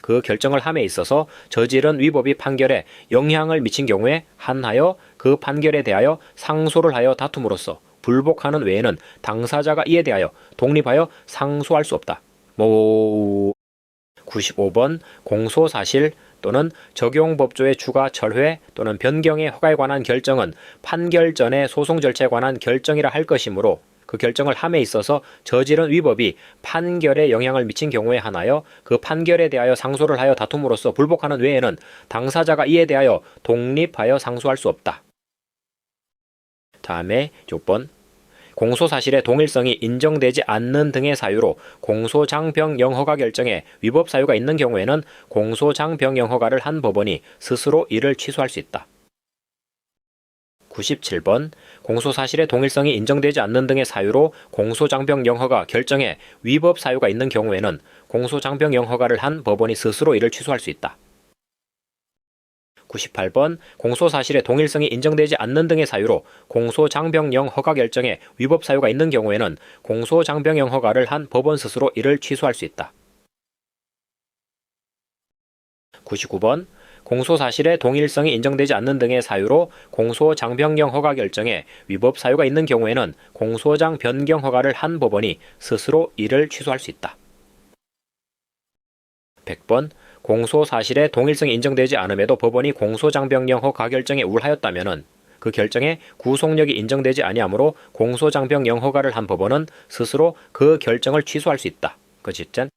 그 결정을 함에 있어서 저지른 위법이 판결에 영향을 미친 경우에 한하여 그 판결에 대하여 상소를 하여 다툼으로써 불복하는 외에는 당사자가 이에 대하여 독립하여 상소할 수 없다. 95번 공소사실 또는 적용법조의 추가, 철회 또는 변경의 허가에 관한 결정은 판결 전의 소송 절차에 관한 결정이라 할 것이므로 그 결정을 함에 있어서 저지른 위법이 판결에 영향을 미친 경우에 한하여 그 판결에 대하여 상소를 하여 다툼으로써 불복하는 외에는 당사자가 이에 대하여 독립하여 상소할 수 없다. 다음에 6번 공소사실의 동일성이 인정되지 않는 등의 사유로 공소장병영 허가 결정에 위법 사유가 있는 경우에는 공소장병영 허가를 한 법원이 스스로 이를 취소할 수 있다. 97번 공소사실의 동일성이 인정되지 않는 등의 사유로 공소장병영 허가 결정에 위법 사유가 있는 경우에는 공소장병영 허가를 한 법원이 스스로 이를 취소할 수 있다. 98번 공소사실의 동일성이 인정되지 않는 등의 사유로 공소장병영 허가 결정에 위법 사유가 있는 경우에는 공소장병영 허가를 한 법원 스스로 이를 취소할 수 있다. 99번 공소사실의 동일성이 인정되지 않는 등의 사유로 공소장병영 허가 결정에 위법 사유가 있는 경우에는 공소장 변경 허가를 한 법원이 스스로 이를 취소할 수 있다. 100번 공소사실의 동일성이 인정되지 않음에도 법원이 공소장병영 허가 결정에 우울하였다면 그 결정에 구속력이 인정되지 아니하므로 공소장병영 허가를 한 법원은 스스로 그 결정을 취소할 수 있다. 그짓전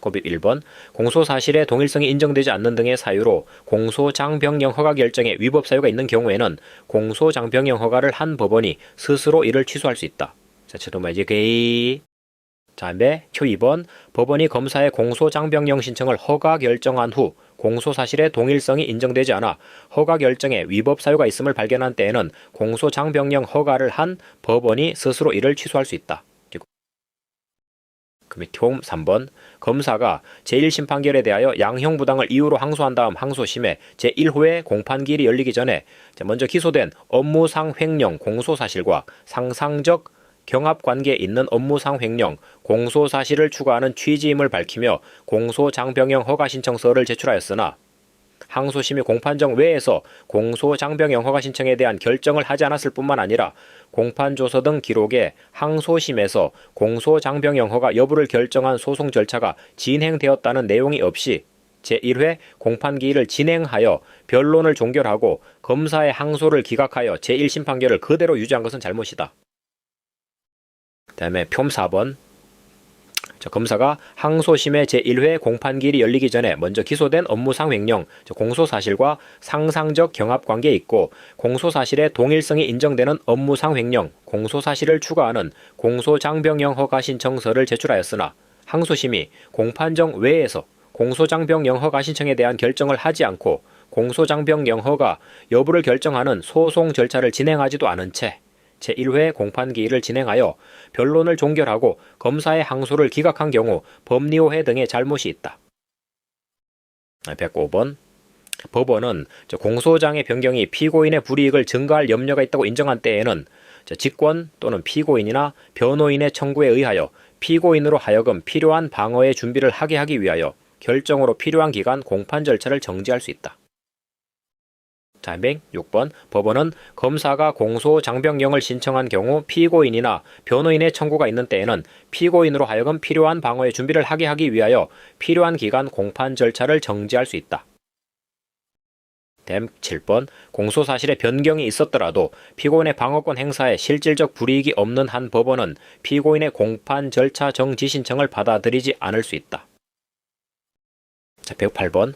고비 1번 공소사실의 동일성이 인정되지 않는 등의 사유로 공소장병영 허가 결정에 위법 사유가 있는 경우에는 공소장병영 허가를 한 법원이 스스로 이를 취소할 수 있다. 자, 다음에 표 2번 법원이 검사의 공소장병영 신청을 허가 결정한 후 공소사실의 동일성이 인정되지 않아 허가 결정에 위법 사유가 있음을 발견한 때에는 공소장병영 허가를 한 법원이 스스로 이를 취소할 수 있다. 표 3번 검사가 제1심 판결에 대하여 양형부당을 이유로 항소한 다음 항소심에 제1호의 공판기일이 열리기 전에 먼저 기소된 업무상 횡령 공소사실과 상상적 경합관계에 있는 업무상 횡령 공소사실을 추가하는 취지임을 밝히며 공소장병영 허가 신청서를 제출하였으나 항소심이 공판정 외에서 공소장병영 허가 신청에 대한 결정을 하지 않았을 뿐만 아니라 공판조서 등 기록에 항소심에서 공소장병영 허가 여부를 결정한 소송 절차가 진행되었다는 내용이 없이 제1회 공판기일을 진행하여 변론을 종결하고 검사의 항소를 기각하여 제1심 판결을 그대로 유지한 것은 잘못이다. 다음에 표 4번 검사가 항소심의 제1회 공판기일이 열리기 전에 먼저 기소된 업무상 횡령 공소사실과 상상적 경합관계에 있고 공소사실의 동일성이 인정되는 업무상 횡령 공소사실을 추가하는 공소장병영 허가 신청서를 제출하였으나 항소심이 공판정 외에서 공소장병영 허가 신청에 대한 결정을 하지 않고 공소장병영 허가 여부를 결정하는 소송 절차를 진행하지도 않은 채 제1회 공판기일을 진행하여 변론을 종결하고 검사의 항소를 기각한 경우 법리오해 등의 잘못이 있다. 105번 법원은 공소장의 변경이 피고인의 불이익을 증가할 염려가 있다고 인정한 때에는 직권 또는 피고인이나 변호인의 청구에 의하여 피고인으로 하여금 필요한 방어의 준비를 하게 하기 위하여 결정으로 필요한 기간 공판 절차를 정지할 수 있다. 다음에 6번 법원은 검사가 공소장병영을 신청한 경우 피고인이나 변호인의 청구가 있는 때에는 피고인으로 하여금 필요한 방어의 준비를 하게 하기 위하여 필요한 기간 공판 절차를 정지할 수 있다. 7번 공소사실의 변경이 있었더라도 피고인의 방어권 행사에 실질적 불이익이 없는 한 법원은 피고인의 공판 절차 정지 신청을 받아들이지 않을 수 있다. 108번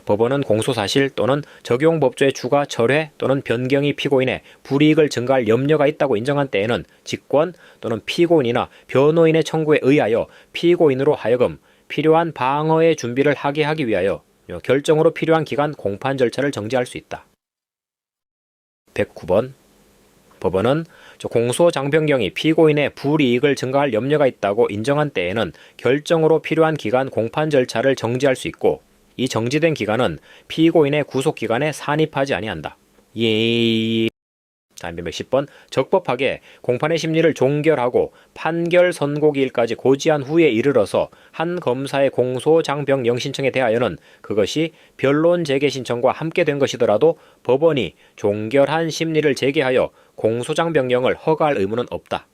법원은 공소사실 또는 적용법조의 추가, 철회 또는 변경이 피고인의 불이익을 증가할 염려가 있다고 인정한 때에는 직권 또는 피고인이나 변호인의 청구에 의하여 피고인으로 하여금 필요한 방어의 준비를 하게 하기 위하여 결정으로 필요한 기간 공판 절차를 정지할 수 있다. 109번 법원은 공소장병경이 피고인의 불이익을 증가할 염려가 있다고 인정한 때에는 결정으로 필요한 기간 공판 절차를 정지할 수 있고 이 정지된 기간은 피고인의 구속기간에 산입하지 아니한다. 예. 다음 110번 적법하게 공판의 심리를 종결하고 판결 선고기일까지 고지한 후에 이르러서 한 검사의 공소장병영 신청에 대하여는 그것이 변론 제기 신청과 함께 된 것이더라도 법원이 종결한 심리를 제기하여 공소장병영을 허가할 의무는 없다.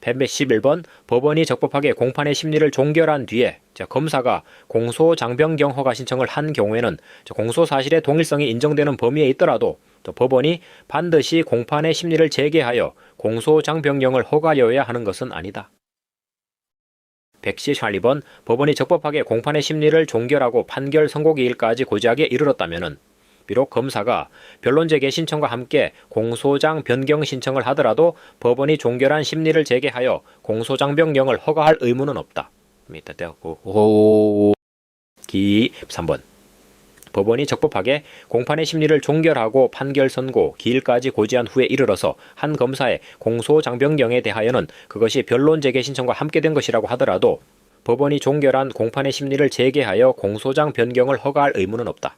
111번 법원이 적법하게 공판의 심리를 종결한 뒤에 검사가 공소장병경 허가 신청을 한 경우에는 공소사실의 동일성이 인정되는 범위에 있더라도 법원이 반드시 공판의 심리를 재개하여 공소장병령을 허가하여야 하는 것은 아니다. 112번 법원이 적법하게 공판의 심리를 종결하고 판결 선고기일까지 고지하게 이르렀다면 비록 검사가 변론 제기 신청과 함께 공소장 변경 신청을 하더라도 법원이 종결한 심리를 제기하여 공소장병령을 허가할 의무는 없다. 3번 법원이 적법하게 공판의 심리를 종결하고 판결 선고 기일까지 고지한 후에 이르러서 한 검사의 공소장병령에 대하여는 그것이 변론 제기 신청과 함께 된 것이라고 하더라도 법원이 종결한 공판의 심리를 재개하여 공소장 변경을 허가할 의무는 없다.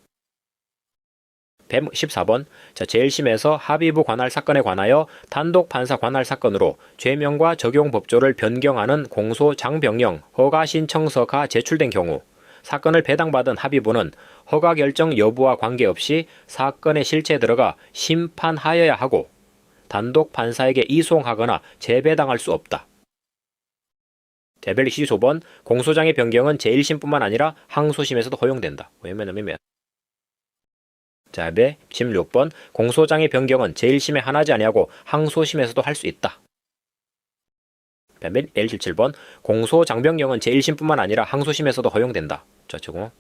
114번 제1심에서 합의부 관할 사건에 관하여 단독 판사 관할 사건으로 죄명과 적용 법조를 변경하는 공소장병령 허가 신청서가 제출된 경우 사건을 배당받은 합의부는 허가 결정 여부와 관계없이 사건의 실체에 들어가 심판하여야 하고 단독 판사에게 이송하거나 재배당할 수 없다. 제115번 공소장의 변경은 제1심뿐만 아니라 항소심에서도 허용된다. 자, 116번 공소장의 변경은 제1심에 한하지 아니하고 항소심에서도 할 수 있다. 117번 공소장병령은 제1심뿐만 아니라 항소심에서도 허용된다. 저쪽은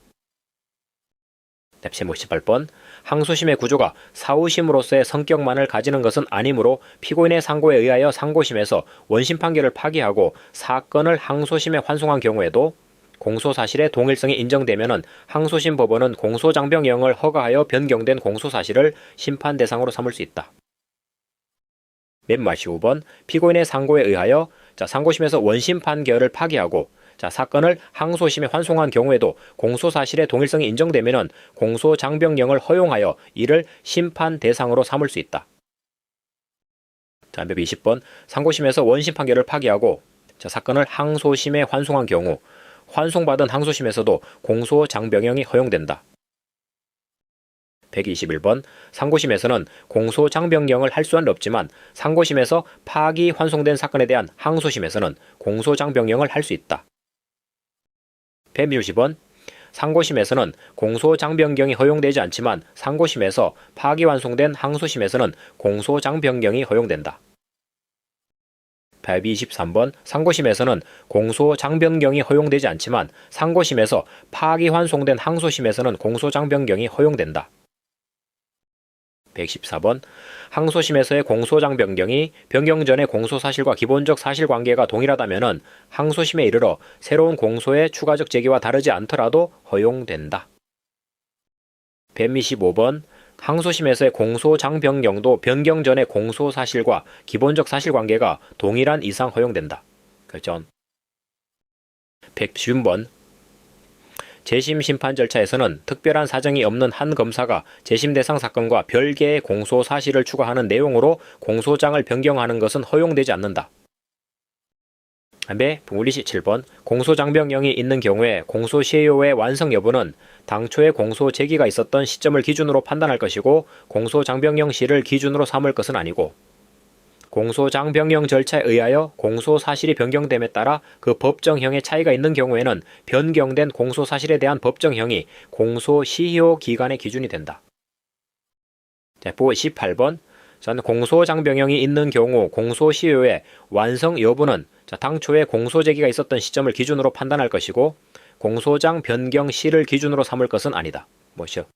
158번 항소심의 구조가 사후심으로서의 성격만을 가지는 것은 아니므로 피고인의 상고에 의하여 상고심에서 원심 판결을 파기하고 사건을 항소심에 환송한 경우에도 공소사실의 동일성이 인정되면 항소심 법원은 공소장병령을 허가하여 변경된 공소사실을 심판 대상으로 삼을 수 있다. 15번 피고인의 상고에 의하여 상고심에서 원심 판결을 파기하고 사건을 항소심에 환송한 경우에도 공소사실의 동일성이 인정되면 공소장병령을 허용하여 이를 심판 대상으로 삼을 수 있다. 120번 상고심에서 원심 판결을 파기하고 사건을 항소심에 환송한 경우 환송받은 항소심에서도 공소장병령이 허용된다. 121번 상고심에서는 공소장병령을 할 수는 없지만 상고심에서 파기 환송된 사건에 대한 항소심에서는 공소장병령을 할 수 있다. 160번 상고심에서는 공소장병령이 허용되지 않지만 상고심에서 파기 환송된 항소심에서는 공소장병령이 허용된다. 123번 상고심에서는 공소장병령이 허용되지 않지만 상고심에서 파기 환송된 항소심에서는 공소장병령이 허용된다. 114번 항소심에서의 공소장병령이 변경 전의 공소사실과 기본적 사실관계가 동일하다면 항소심에 이르러 새로운 공소의 추가적 제기와 다르지 않더라도 허용된다. 125번 항소심에서의 공소장병령도 변경 전의 공소사실과 기본적 사실관계가 동일한 이상 허용된다. 결정. 150번 재심 심판 절차에서는 특별한 사정이 없는 한 검사가 재심 대상 사건과 별개의 공소사실을 추가하는 내용으로 공소장을 변경하는 것은 허용되지 않는다. 157번 공소장병령이 있는 경우에 공소시효의 완성 여부는 당초에 공소 제기가 있었던 시점을 기준으로 판단할 것이고 공소장병령 시를 기준으로 삼을 것은 아니고 공소장병령 절차에 의하여 공소사실이 변경됨에 따라 그 법정형의 차이가 있는 경우에는 변경된 공소사실에 대한 법정형이 공소시효 기간의 기준이 된다. 18번 공소장병령이 있는 경우 공소시효의 완성 여부는 당초에 공소제기가 있었던 시점을 기준으로 판단할 것이고 공소장 변경 시를 기준으로 삼을 것은 아니다. 뭐시오?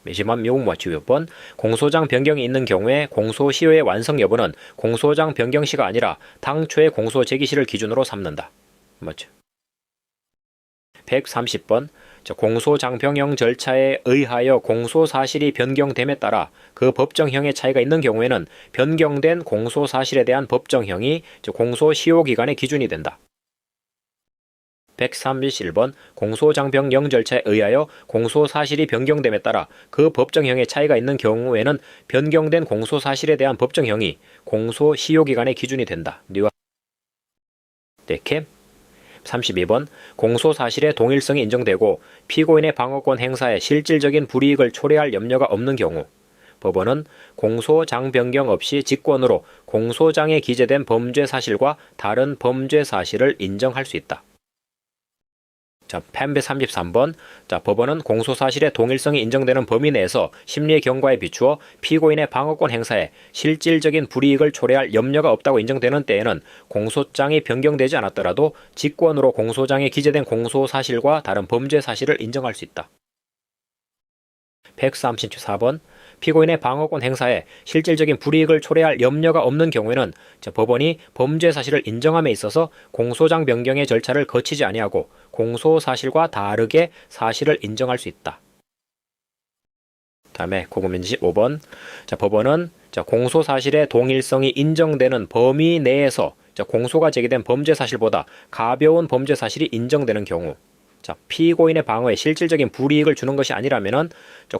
매시만 미국 맞추기번 공소장 변경이 있는 경우에 공소시효의 완성 여부는 공소장 변경 시가 아니라 당초의 공소제기 시를 기준으로 삼는다. 맞죠? 130번 공소장병령 절차에 의하여 공소사실이 변경됨에 따라 그 법정형의 차이가 있는 경우에는 변경된 공소사실에 대한 법정형이 공소시효 기간의 기준이 된다. 131번 공소장 변경 절차에 의하여 공소사실이 변경됨에 따라 그 법정형의 차이가 있는 경우에는 변경된 공소사실에 대한 법정형이 공소시효기간의 기준이 된다. 네, 32번 공소사실의 동일성이 인정되고 피고인의 방어권 행사에 실질적인 불이익을 초래할 염려가 없는 경우 법원은 공소장 변경 없이 직권으로 공소장에 기재된 범죄 사실과 다른 범죄 사실을 인정할 수 있다. 자, 333번. 자, 법원은 공소사실의 동일성이 인정되는 범위 내에서 심리의 경과에 비추어 피고인의 방어권 행사에 실질적인 불이익을 초래할 염려가 없다고 인정되는 때에는 공소장이 변경되지 않았더라도 직권으로 공소장에 기재된 공소사실과 다른 범죄 사실을 인정할 수 있다. 134번. 피고인의 방어권 행사에 실질적인 불이익을 초래할 염려가 없는 경우에는 법원이 범죄 사실을 인정함에 있어서 공소장 변경의 절차를 거치지 아니하고 공소사실과 다르게 사실을 인정할 수 있다. 다음에 고급민지 5번. 법원은 공소사실의 동일성이 인정되는 범위 내에서 공소가 제기된 범죄 사실보다 가벼운 범죄 사실이 인정되는 경우 피고인의 방어에 실질적인 불이익을 주는 것이 아니라면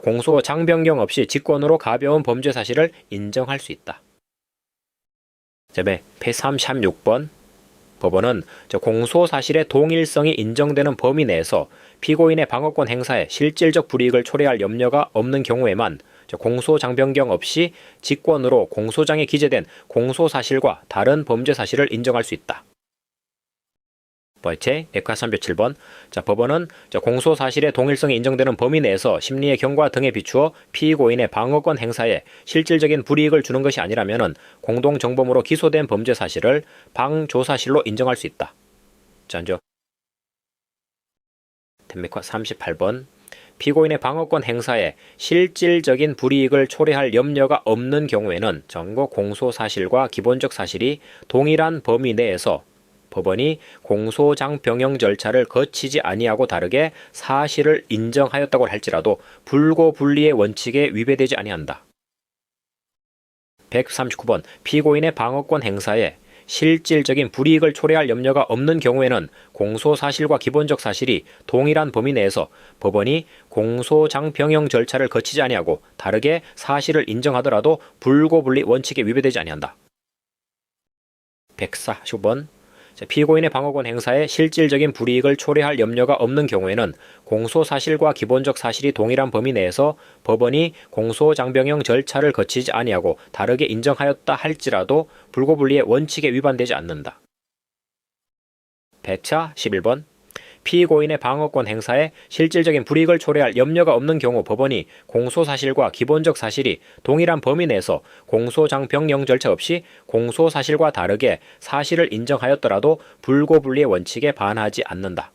공소장 변경 없이 직권으로 가벼운 범죄 사실을 인정할 수 있다. 136번. 법원은 공소사실의 동일성이 인정되는 범위 내에서 피고인의 방어권 행사에 실질적 불이익을 초래할 염려가 없는 경우에만 공소장 변경 없이 직권으로 공소장에 기재된 공소사실과 다른 범죄 사실을 인정할 수 있다. 번째, 에카 307번. 법원은 공소사실의 동일성이 인정되는 범위 내에서 심리의 경과 등에 비추어 피고인의 방어권 행사에 실질적인 불이익을 주는 것이 아니라면 공동정범으로 기소된 범죄 사실을 방조사실로 인정할 수 있다. 자, 이제 38번. 피고인의 방어권 행사에 실질적인 불이익을 초래할 염려가 없는 경우에는 정거 공소사실과 기본적 사실이 동일한 범위 내에서 법원이 공소장 변경 절차를 거치지 아니하고 다르게 사실을 인정하였다고 할지라도 불고불리의 원칙에 위배되지 아니한다. 139번. 피고인의 방어권 행사에 실질적인 불이익을 초래할 염려가 없는 경우에는 공소사실과 기본적 사실이 동일한 범위 내에서 법원이 공소장 변경 절차를 거치지 아니하고 다르게 사실을 인정하더라도 불고불리 원칙에 위배되지 아니한다. 140번. 피고인의 방어권 행사에 실질적인 불이익을 초래할 염려가 없는 경우에는 공소사실과 기본적 사실이 동일한 범위 내에서 법원이 공소장 변경 절차를 거치지 아니하고 다르게 인정하였다 할지라도 불고불리의 원칙에 위반되지 않는다. 111번. 피고인의 방어권 행사에 실질적인 불이익을 초래할 염려가 없는 경우 법원이 공소사실과 기본적 사실이 동일한 범위 내에서 공소장 변경 절차 없이 공소사실과 다르게 사실을 인정하였더라도 불고불리의 원칙에 반하지 않는다.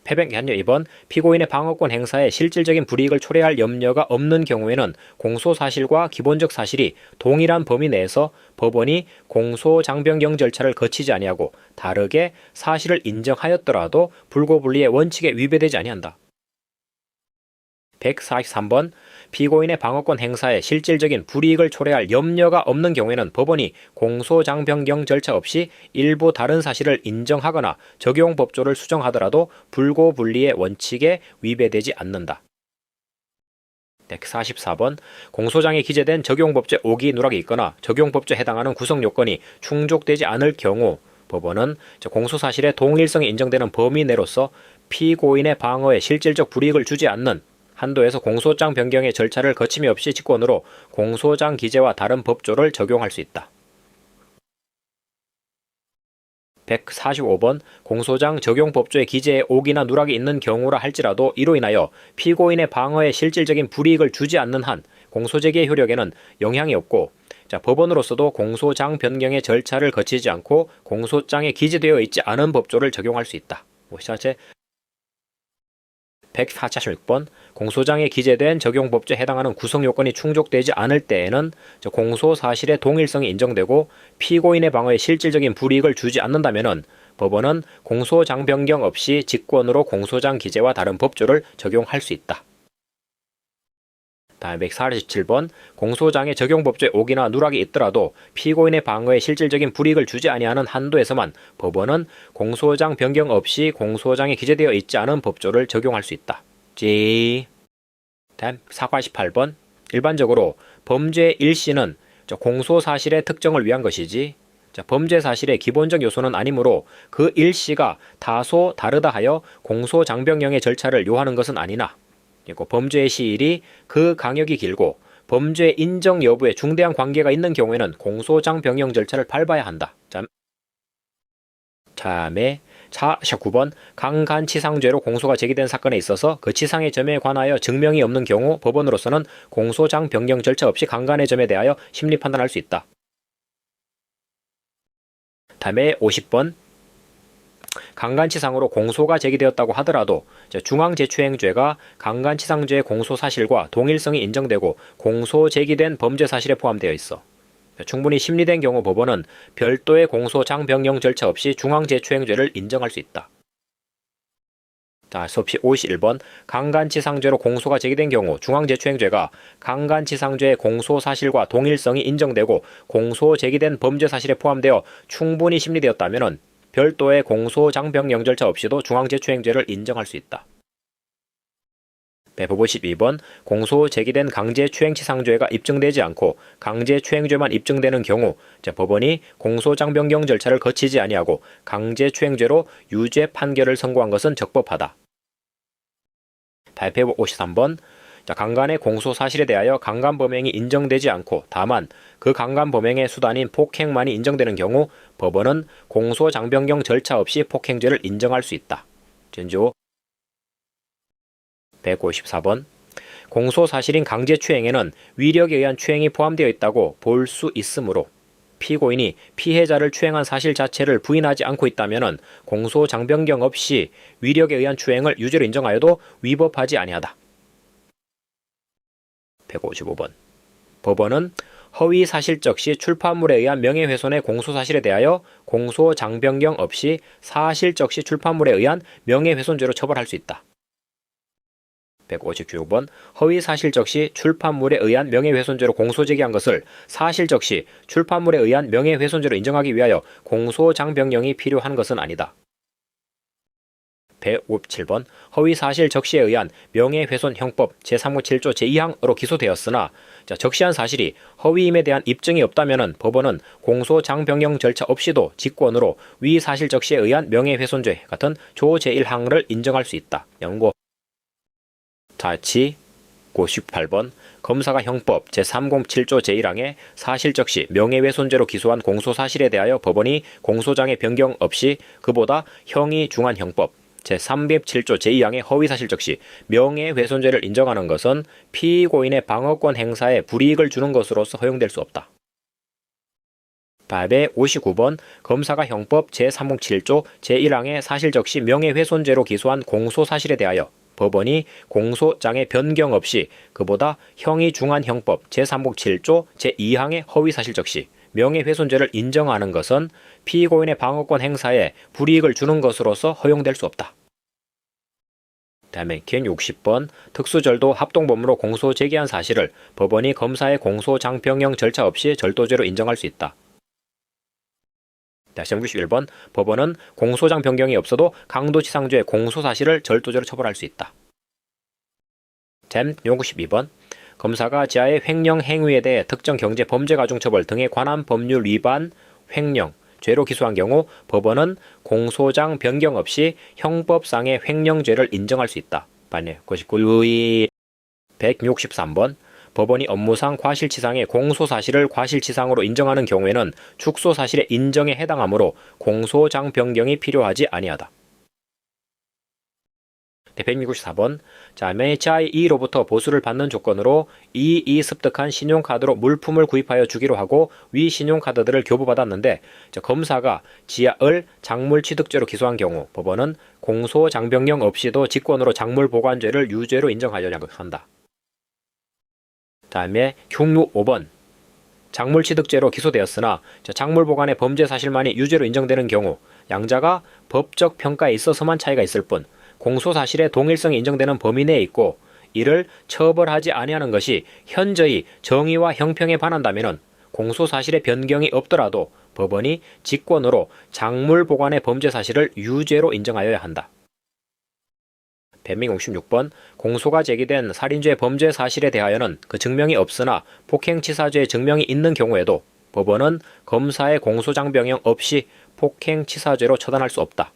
패백연료 2번. 피고인의 방어권 행사에 실질적인 불이익을 초래할 염려가 없는 경우에는 공소사실과 기본적 사실이 동일한 범위 내에서 법원이 공소장 변경 절차를 거치지 아니하고 다르게 사실을 인정하였더라도 불고불리의 원칙에 위배되지 아니한다. 143번. 피고인의 방어권 행사에 실질적인 불이익을 초래할 염려가 없는 경우에는 법원이 공소장 변경 절차 없이 일부 다른 사실을 인정하거나 적용 법조를 수정하더라도 불고불리의 원칙에 위배되지 않는다. 144번. 공소장에 기재된 적용법제 오기 누락이 있거나 적용법조에 해당하는 구성 요건이 충족되지 않을 경우 법원은 공소사실의 동일성이 인정되는 범위 내로서 피고인의 방어에 실질적 불이익을 주지 않는 한도에서 공소장 변경의 절차를 거침이 없이 직권으로 공소장 기재와 다른 법조를 적용할 수 있다. 145번. 공소장 적용법조의 기재에 오기나 누락이 있는 경우라 할지라도 이로 인하여 피고인의 방어에 실질적인 불이익을 주지 않는 한 공소제기의 효력에는 영향이 없고 법원으로서도 공소장 변경의 절차를 거치지 않고 공소장에 기재되어 있지 않은 법조를 적용할 수 있다. 146번. 공소장에 기재된 적용법조에 해당하는 구성요건이 충족되지 않을 때에는 공소사실의 동일성이 인정되고 피고인의 방어에 실질적인 불이익을 주지 않는다면 법원은 공소장 변경 없이 직권으로 공소장 기재와 다른 법조를 적용할 수 있다. 다음에 147번 공소장에 적용법조의 옥이나 누락이 있더라도 피고인의 방어에 실질적인 불이익을 주지 아니하는 한도에서만 법원은 공소장 변경 없이 공소장에 기재되어 있지 않은 법조를 적용할 수 있다. 다음 448번 일반적으로 범죄 일시는 공소 사실의 특정을 위한 것이지 범죄 사실의 기본적 요소는 아니므로 그 일시가 다소 다르다 하여 공소장변경의 절차를 요하는 것은 아니나 범죄의 시일이 그 강역이 길고 범죄 인정 여부에 중대한 관계가 있는 경우에는 공소장 변경 절차를 밟아야 한다. 다음에 9번 강간치상죄로 공소가 제기된 사건에 있어서 그 치상의 점에 관하여 증명이 없는 경우 법원으로서는 공소장 변경 절차 없이 강간의 점에 대하여 심리 판단할 수 있다. 다음에 50번 강간치상으로 공소가 제기되었다고 하더라도 중앙재추행죄가 강간치상죄의 공소 사실과 동일성이 인정되고 공소 제기된 범죄 사실에 포함되어 있어. 충분히 심리된 경우 법원은 별도의 공소장 변경 절차 없이 중앙재추행죄를 인정할 수 있다. 수업시 51번 강간치상죄로 공소가 제기된 경우 중앙재추행죄가 강간치상죄의 공소 사실과 동일성이 인정되고 공소 제기된 범죄 사실에 포함되어 충분히 심리되었다면 별도의 공소장 변경 절차 없이도 중앙재추행죄를 인정할 수 있다. 법 52번 공소 제기된 강제추행치상죄가 입증되지 않고 강제추행죄만 입증되는 경우 법원이 공소장 변경 절차를 거치지 아니하고 강제추행죄로 유죄 판결을 선고한 것은 적법하다. 법 53번 강간의 공소 사실에 대하여 강간 범행이 인정되지 않고 다만 그 강간 범행의 수단인 폭행만이 인정되는 경우 법원은 공소장 변경 절차 없이 폭행죄를 인정할 수 있다. 전조 154번 공소 사실인 강제추행에는 위력에 의한 추행이 포함되어 있다고 볼 수 있으므로 피고인이 피해자를 추행한 사실 자체를 부인하지 않고 있다면 공소장 변경 없이 위력에 의한 추행을 유죄로 인정하여도 위법하지 아니하다. 155번 법원은 허위 사실적 시 출판물에 의한 명예훼손의 공소사실에 대하여 공소장 변경 없이 사실적 시 출판물에 의한 명예훼손죄로 처벌할 수 있다. 156번 허위 사실적 시 출판물에 의한 명예훼손죄로 공소 제기한 것을 사실적 시 출판물에 의한 명예훼손죄로 인정하기 위하여 공소장 변경이 필요한 것은 아니다. 157번 허위 사실 적시에 의한 명예훼손 형법 제357조 제2항으로 기소되었으나 적시한 사실이 허위임에 대한 입증이 없다면 법원은 공소장 변경 절차 없이도 직권으로 위 사실 적시에 의한 명예훼손죄 같은 조 제1항을 인정할 수 있다. 연고 다치 58번 검사가 형법 제307조 제1항에 사실적시 명예훼손죄로 기소한 공소사실에 대하여 법원이 공소장의 변경 없이 그보다 형이 중한 형법 제307조 제2항의 허위사실적시 명예훼손죄를 인정하는 것은 피고인의 방어권 행사에 불이익을 주는 것으로서 허용될 수 없다. 법 59번 검사가 형법 제307조 제1항의 사실적시 명예훼손죄로 기소한 공소사실에 대하여 법원이 공소장의 변경 없이 그보다 형이 중한 형법 제307조 제2항의 허위사실적시 명예훼손죄를 인정하는 것은 피고인의 방어권 행사에 불이익을 주는 것으로서 허용될 수 없다. 다음에 60번 특수절도 합동범으로 공소 제기한 사실을 법원이 검사의 공소장 변경 절차 없이 절도죄로 인정할 수 있다. 61번 법원은 공소장 변경이 없어도 강도치상죄 공소사실을 절도죄로 처벌할 수 있다. 62번 검사가 지하의 횡령 행위에 대해 특정 경제 범죄 가중처벌 등에 관한 법률 위반 횡령 죄로 기소한 경우 법원은 공소장 변경 없이 형법상의 횡령죄를 인정할 수 있다. 163번 법원이 업무상 과실치상의 공소사실을 과실치상으로 인정하는 경우에는 축소사실의 인정에 해당하므로 공소장 변경이 필요하지 아니하다. 164번 매차의 이로부터 보수를 받는 조건으로 이이 습득한 신용카드로 물품을 구입하여 주기로 하고 위 신용카드들을 교부받았는데 검사가 지하을 작물취득죄로 기소한 경우 법원은 공소장 변경 없이도 직권으로 작물보관죄를 유죄로 인정하여 한다. 다음에 흉루 5번 작물취득죄로 기소되었으나 작물보관의 범죄 사실만이 유죄로 인정되는 경우 양자가 법적 평가에 있어서만 차이가 있을 뿐 공소사실의 동일성이 인정되는 범위 내에 있고 이를 처벌하지 아니하는 것이 현저히 정의와 형평에 반한다면 공소사실의 변경이 없더라도 법원이 직권으로 작물 보관의 범죄 사실을 유죄로 인정하여야 한다. 변명 56번 공소가 제기된 살인죄 범죄 사실에 대하여는 그 증명이 없으나 폭행치사죄의 증명이 있는 경우에도 법원은 검사의 공소장병형 없이 폭행치사죄로 처단할 수 없다.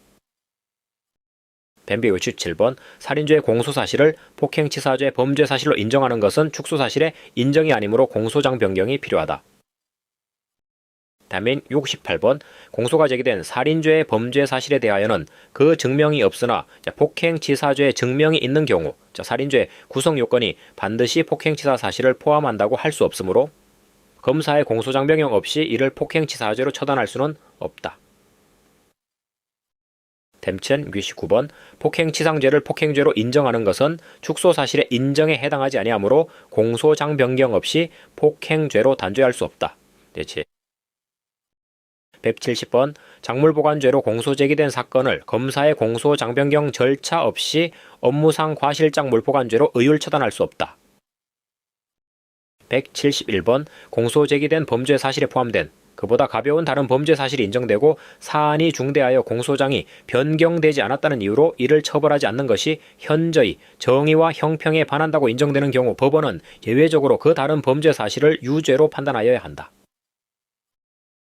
변비 57번 살인죄의 공소사실을 폭행치사죄 범죄 사실로 인정하는 것은 축소사실의 인정이 아니므로 공소장 변경이 필요하다. 다음엔 68번 공소가 제기된 살인죄의 범죄 사실에 대하여는 그 증명이 없으나 폭행치사죄의 증명이 있는 경우 살인죄 구성 요건이 반드시 폭행치사 사실을 포함한다고 할 수 없으므로 검사의 공소장 변경 없이 이를 폭행치사죄로 처단할 수는 없다. 댐첸 69번 폭행치상죄를 폭행죄로 인정하는 것은 축소사실의 인정에 해당하지 아니하므로 공소장 변경 없이 폭행죄로 단죄할 수 없다. 대체 170번 작물보관죄로 공소 제기된 사건을 검사의 공소장변경 절차 없이 업무상 과실작물보관죄로 의율 처단할 수 없다. 171번 공소 제기된 범죄 사실에 포함된 그보다 가벼운 다른 범죄 사실이 인정되고 사안이 중대하여 공소장이 변경되지 않았다는 이유로 이를 처벌하지 않는 것이 현저히 정의와 형평에 반한다고 인정되는 경우 법원은 예외적으로 그 다른 범죄 사실을 유죄로 판단하여야 한다.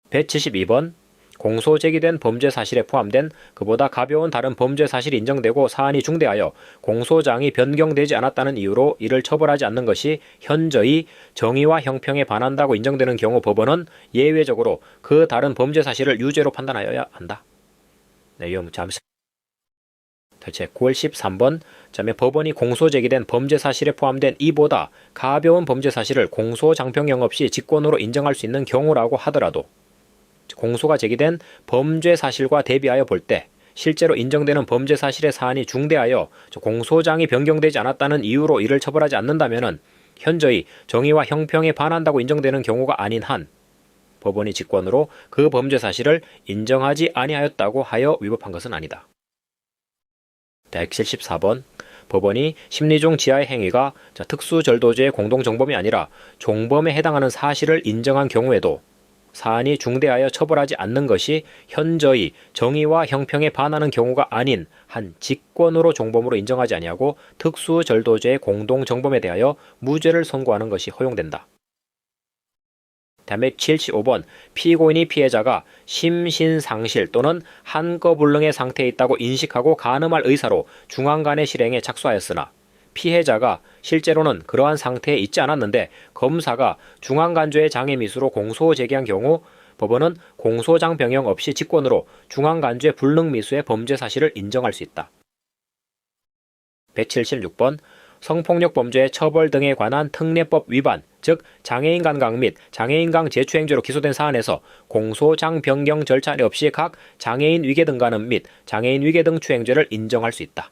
172번 공소 제기된 범죄 사실에 포함된 그보다 가벼운 다른 범죄 사실이 인정되고 사안이 중대하여 공소장이 변경되지 않았다는 이유로 이를 처벌하지 않는 것이 현저히 정의와 형평에 반한다고 인정되는 경우 법원은 예외적으로 그 다른 범죄 사실을 유죄로 판단하여야 한다. 내용 잠시 대체 9월 13번 법원이 공소 제기된 범죄 사실에 포함된 이보다 가벼운 범죄 사실을 공소장변경 없이 직권으로 인정할 수 있는 경우라고 하더라도 공소가 제기된 범죄 사실과 대비하여 볼 때 실제로 인정되는 범죄 사실의 사안이 중대하여 공소장이 변경되지 않았다는 이유로 이를 처벌하지 않는다면 현저히 정의와 형평에 반한다고 인정되는 경우가 아닌 한 법원이 직권으로 그 범죄 사실을 인정하지 아니하였다고 하여 위법한 것은 아니다. 174번 법원이 심리중 지하의 행위가 특수절도죄의 공동정범이 아니라 종범에 해당하는 사실을 인정한 경우에도 사안이 중대하여 처벌하지 않는 것이 현저히 정의와 형평에 반하는 경우가 아닌 한 직권으로 종범으로 인정하지 아니하고 특수절도죄의 공동정범에 대하여 무죄를 선고하는 것이 허용된다. 다음에 75번 피고인이 피해자가 심신상실 또는 한거불능의 상태에 있다고 인식하고 가늠할 의사로 중환간의 실행에 착수하였으나 피해자가 실제로는 그러한 상태에 있지 않았는데 검사가 중환간죄의 장애미수로 공소 제기한 경우 법원은 공소장 변경 없이 직권으로 중환간죄 불능미수의 범죄 사실을 인정할 수 있다. 176번 성폭력 범죄의 처벌 등에 관한 특례법 위반, 즉 장애인 간강 및 장애인 강 제추행죄로 기소된 사안에서 공소장 변경 절차 없이 각 장애인 위계 등 간음 및 장애인 위계 등 추행죄를 인정할 수 있다.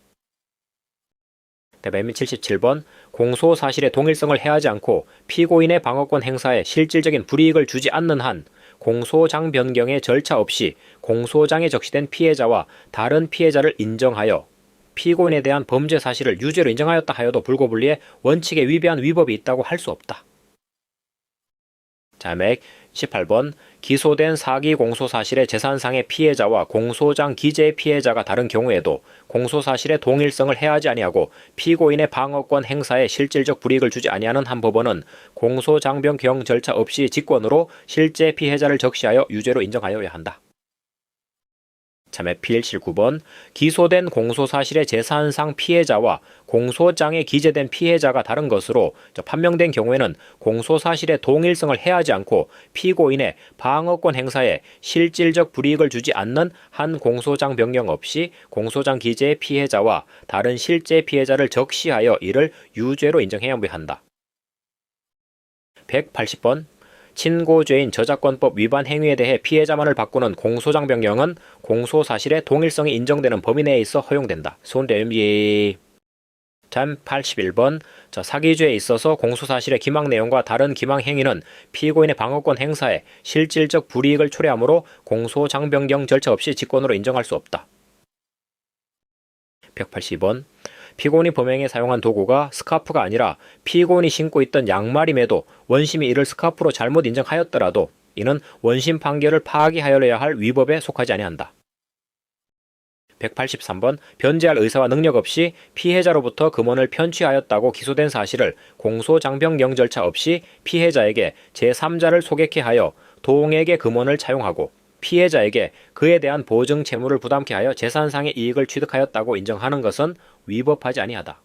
177번 공소 사실의 동일성을 해하지 않고 피고인의 방어권 행사에 실질적인 불이익을 주지 않는 한 공소장 변경의 절차 없이 공소장에 적시된 피해자와 다른 피해자를 인정하여 피고인에 대한 범죄 사실을 유죄로 인정하였다 하여도 불고불리의 원칙에 위배한 위법이 있다고 할 수 없다. 자맥 18번 기소된 사기 공소사실의 재산상의 피해자와 공소장 기재의 피해자가 다른 경우에도 공소사실의 동일성을 해하지 아니하고 피고인의 방어권 행사에 실질적 불이익을 주지 아니하는 한 법원은 공소장변경 절차 없이 직권으로 실제 피해자를 적시하여 유죄로 인정하여야 한다. 참여 P179번 기소된 공소사실의 재산상 피해자와 공소장에 기재된 피해자가 다른 것으로 판명된 경우에는 공소사실의 동일성을 해하지 않고 피고인의 방어권 행사에 실질적 불이익을 주지 않는 한 공소장 변경 없이 공소장 기재의 피해자와 다른 실제 피해자를 적시하여 이를 유죄로 인정해야 한다. 180번 친고죄인 저작권법 위반 행위에 대해 피해자만을 바꾸는 공소장 변경은 공소사실의 동일성이 인정되는 범위 내에 있어 허용된다. 손대음기 81번 사기죄에 있어서 공소사실의 기망 내용과 다른 기망 행위는 피고인의 방어권 행사에 실질적 불이익을 초래하므로 공소장 변경 절차 없이 직권으로 인정할 수 없다. 180번 피고인이 범행에 사용한 도구가 스카프가 아니라 피고인이 신고 있던 양말임에도 원심이 이를 스카프로 잘못 인정하였더라도 이는 원심 판결을 파기하여야 할 위법에 속하지 아니한다. 183번 변제할 의사와 능력 없이 피해자로부터 금원을 편취하였다고 기소된 사실을 공소장병경 절차 없이 피해자에게 제3자를 소개케 하여 동액의 금원을 차용하고 피해자에게 그에 대한 보증 채무를 부담케 하여 재산상의 이익을 취득하였다고 인정하는 것은 위법하지 아니하다.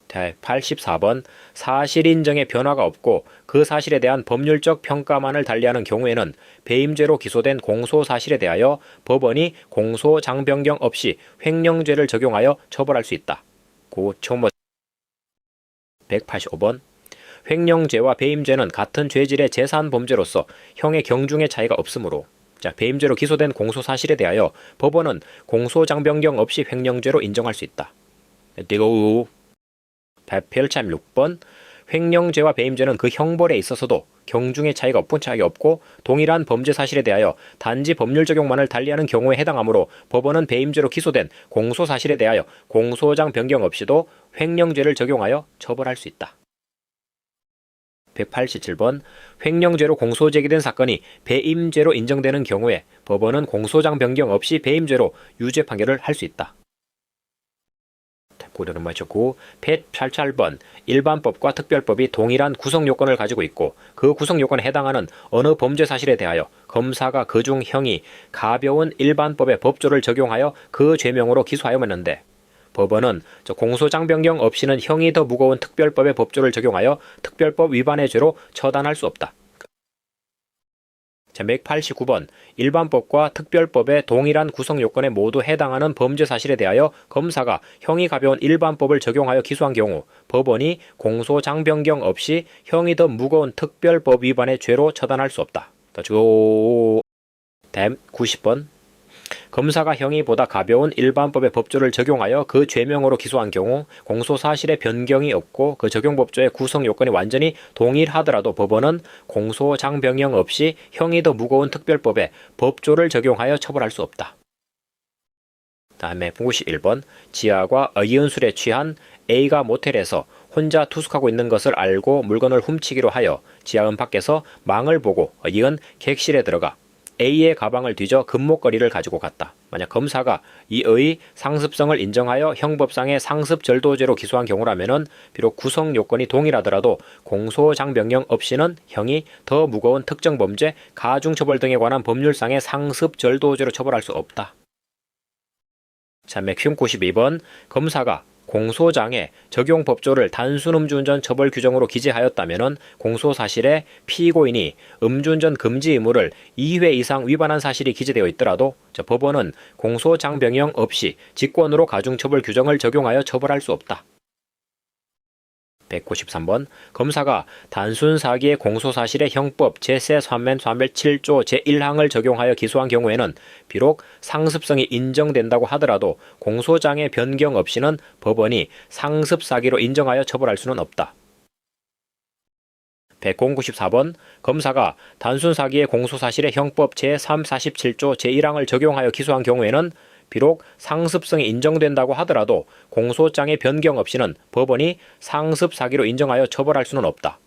84번 사실 인정에 변화가 없고 그 사실에 대한 법률적 평가만을 달리하는 경우에는 배임죄로 기소된 공소사실에 대하여 법원이 공소장변경 없이 횡령죄를 적용하여 처벌할 수 있다. 고초모 185번 횡령죄와 배임죄는 같은 죄질의 재산범죄로서 형의 경중의 차이가 없으므로 배임죄로 기소된 공소사실에 대하여 법원은 공소장변경 없이 횡령죄로 인정할 수 있다. 186번 횡령죄와 배임죄는 그 형벌에 있어서도 경중의 차이가 없고 동일한 범죄 사실에 대하여 단지 법률 적용만을 달리하는 경우에 해당하므로 법원은 배임죄로 기소된 공소사실에 대하여 공소장 변경 없이도 횡령죄를 적용하여 처벌할 수 있다. 187번 횡령죄로 공소 제기된 사건이 배임죄로 인정되는 경우에 법원은 공소장 변경 없이 배임죄로 유죄 판결을 할 수 있다. 고려는 마쳤고 188번 일반법과 특별법이 동일한 구성요건을 가지고 있고 그 구성요건에 해당하는 어느 범죄 사실에 대하여 검사가 그중 형이 가벼운 일반법의 법조를 적용하여 그 죄명으로 기소하였는데 법원은 공소장 변경 없이는 형이 더 무거운 특별법의 법조를 적용하여 특별법 위반의 죄로 처단할 수 없다. 189번 일반법과 특별법의 동일한 구성 요건에 모두 해당하는 범죄 사실에 대하여 검사가 형이 가벼운 일반법을 적용하여 기소한 경우 법원이 공소장 변경 없이 형이 더 무거운 특별법 위반의 죄로 처단할 수 없다. 90번 검사가 형이 보다 가벼운 일반법의 법조를 적용하여 그 죄명으로 기소한 경우 공소사실의 변경이 없고 그 적용법조의 구성 요건이 완전히 동일하더라도 법원은 공소장 변경 없이 형이 더 무거운 특별법의 법조를 적용하여 처벌할 수 없다. 다음에 91번 지아가 이은술에 취한 A가 모텔에서 혼자 투숙하고 있는 것을 알고 물건을 훔치기로 하여 지아은 밖에서 망을 보고 이은 객실에 들어가 A의 가방을 뒤져 금목걸이를 가지고 갔다. 만약 검사가 이의 상습성을 인정하여 형법상의 상습절도죄로 기소한 경우라면 비록 구성 요건이 동일하더라도 공소장 변경 없이는 형이 더 무거운 특정 범죄, 가중처벌 등에 관한 법률상의 상습절도죄로 처벌할 수 없다. 자매 92번 검사가 공소장에 적용법조를 단순 음주운전 처벌 규정으로 기재하였다면 공소사실에 피고인이 음주운전 금지 의무를 2회 이상 위반한 사실이 기재되어 있더라도 법원은 공소장 변경 없이 직권으로 가중처벌 규정을 적용하여 처벌할 수 없다. 193번 검사가 단순 사기의 공소사실의 형법 제3 7조 제1항을 적용하여 기소한 경우에는 비록 상습성이 인정된다고 하더라도 공소장의 변경 없이는 법원이 상습 사기로 인정하여 처벌할 수는 없다. 194번 검사가 단순 사기의 공소사실의 형법 제3 47조 제1항을 적용하여 기소한 경우에는 비록 상습성이 인정된다고 하더라도 공소장의 변경 없이는 법원이 상습 사기로 인정하여 처벌할 수는 없다.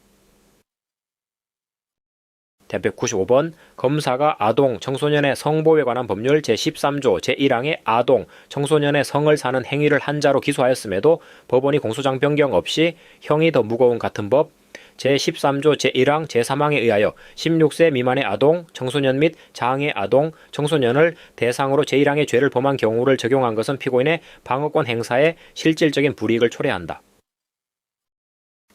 195번 검사가 아동, 청소년의 성보호에 관한 법률 제13조 제1항의 아동, 청소년의 성을 사는 행위를 한 자로 기소하였음에도 법원이 공소장 변경 없이 형이 더 무거운 같은 법 제13조 제1항 제3항에 의하여 16세 미만의 아동, 청소년 및 장애 아동, 청소년을 대상으로 제1항의 죄를 범한 경우를 적용한 것은 피고인의 방어권 행사에 실질적인 불이익을 초래한다.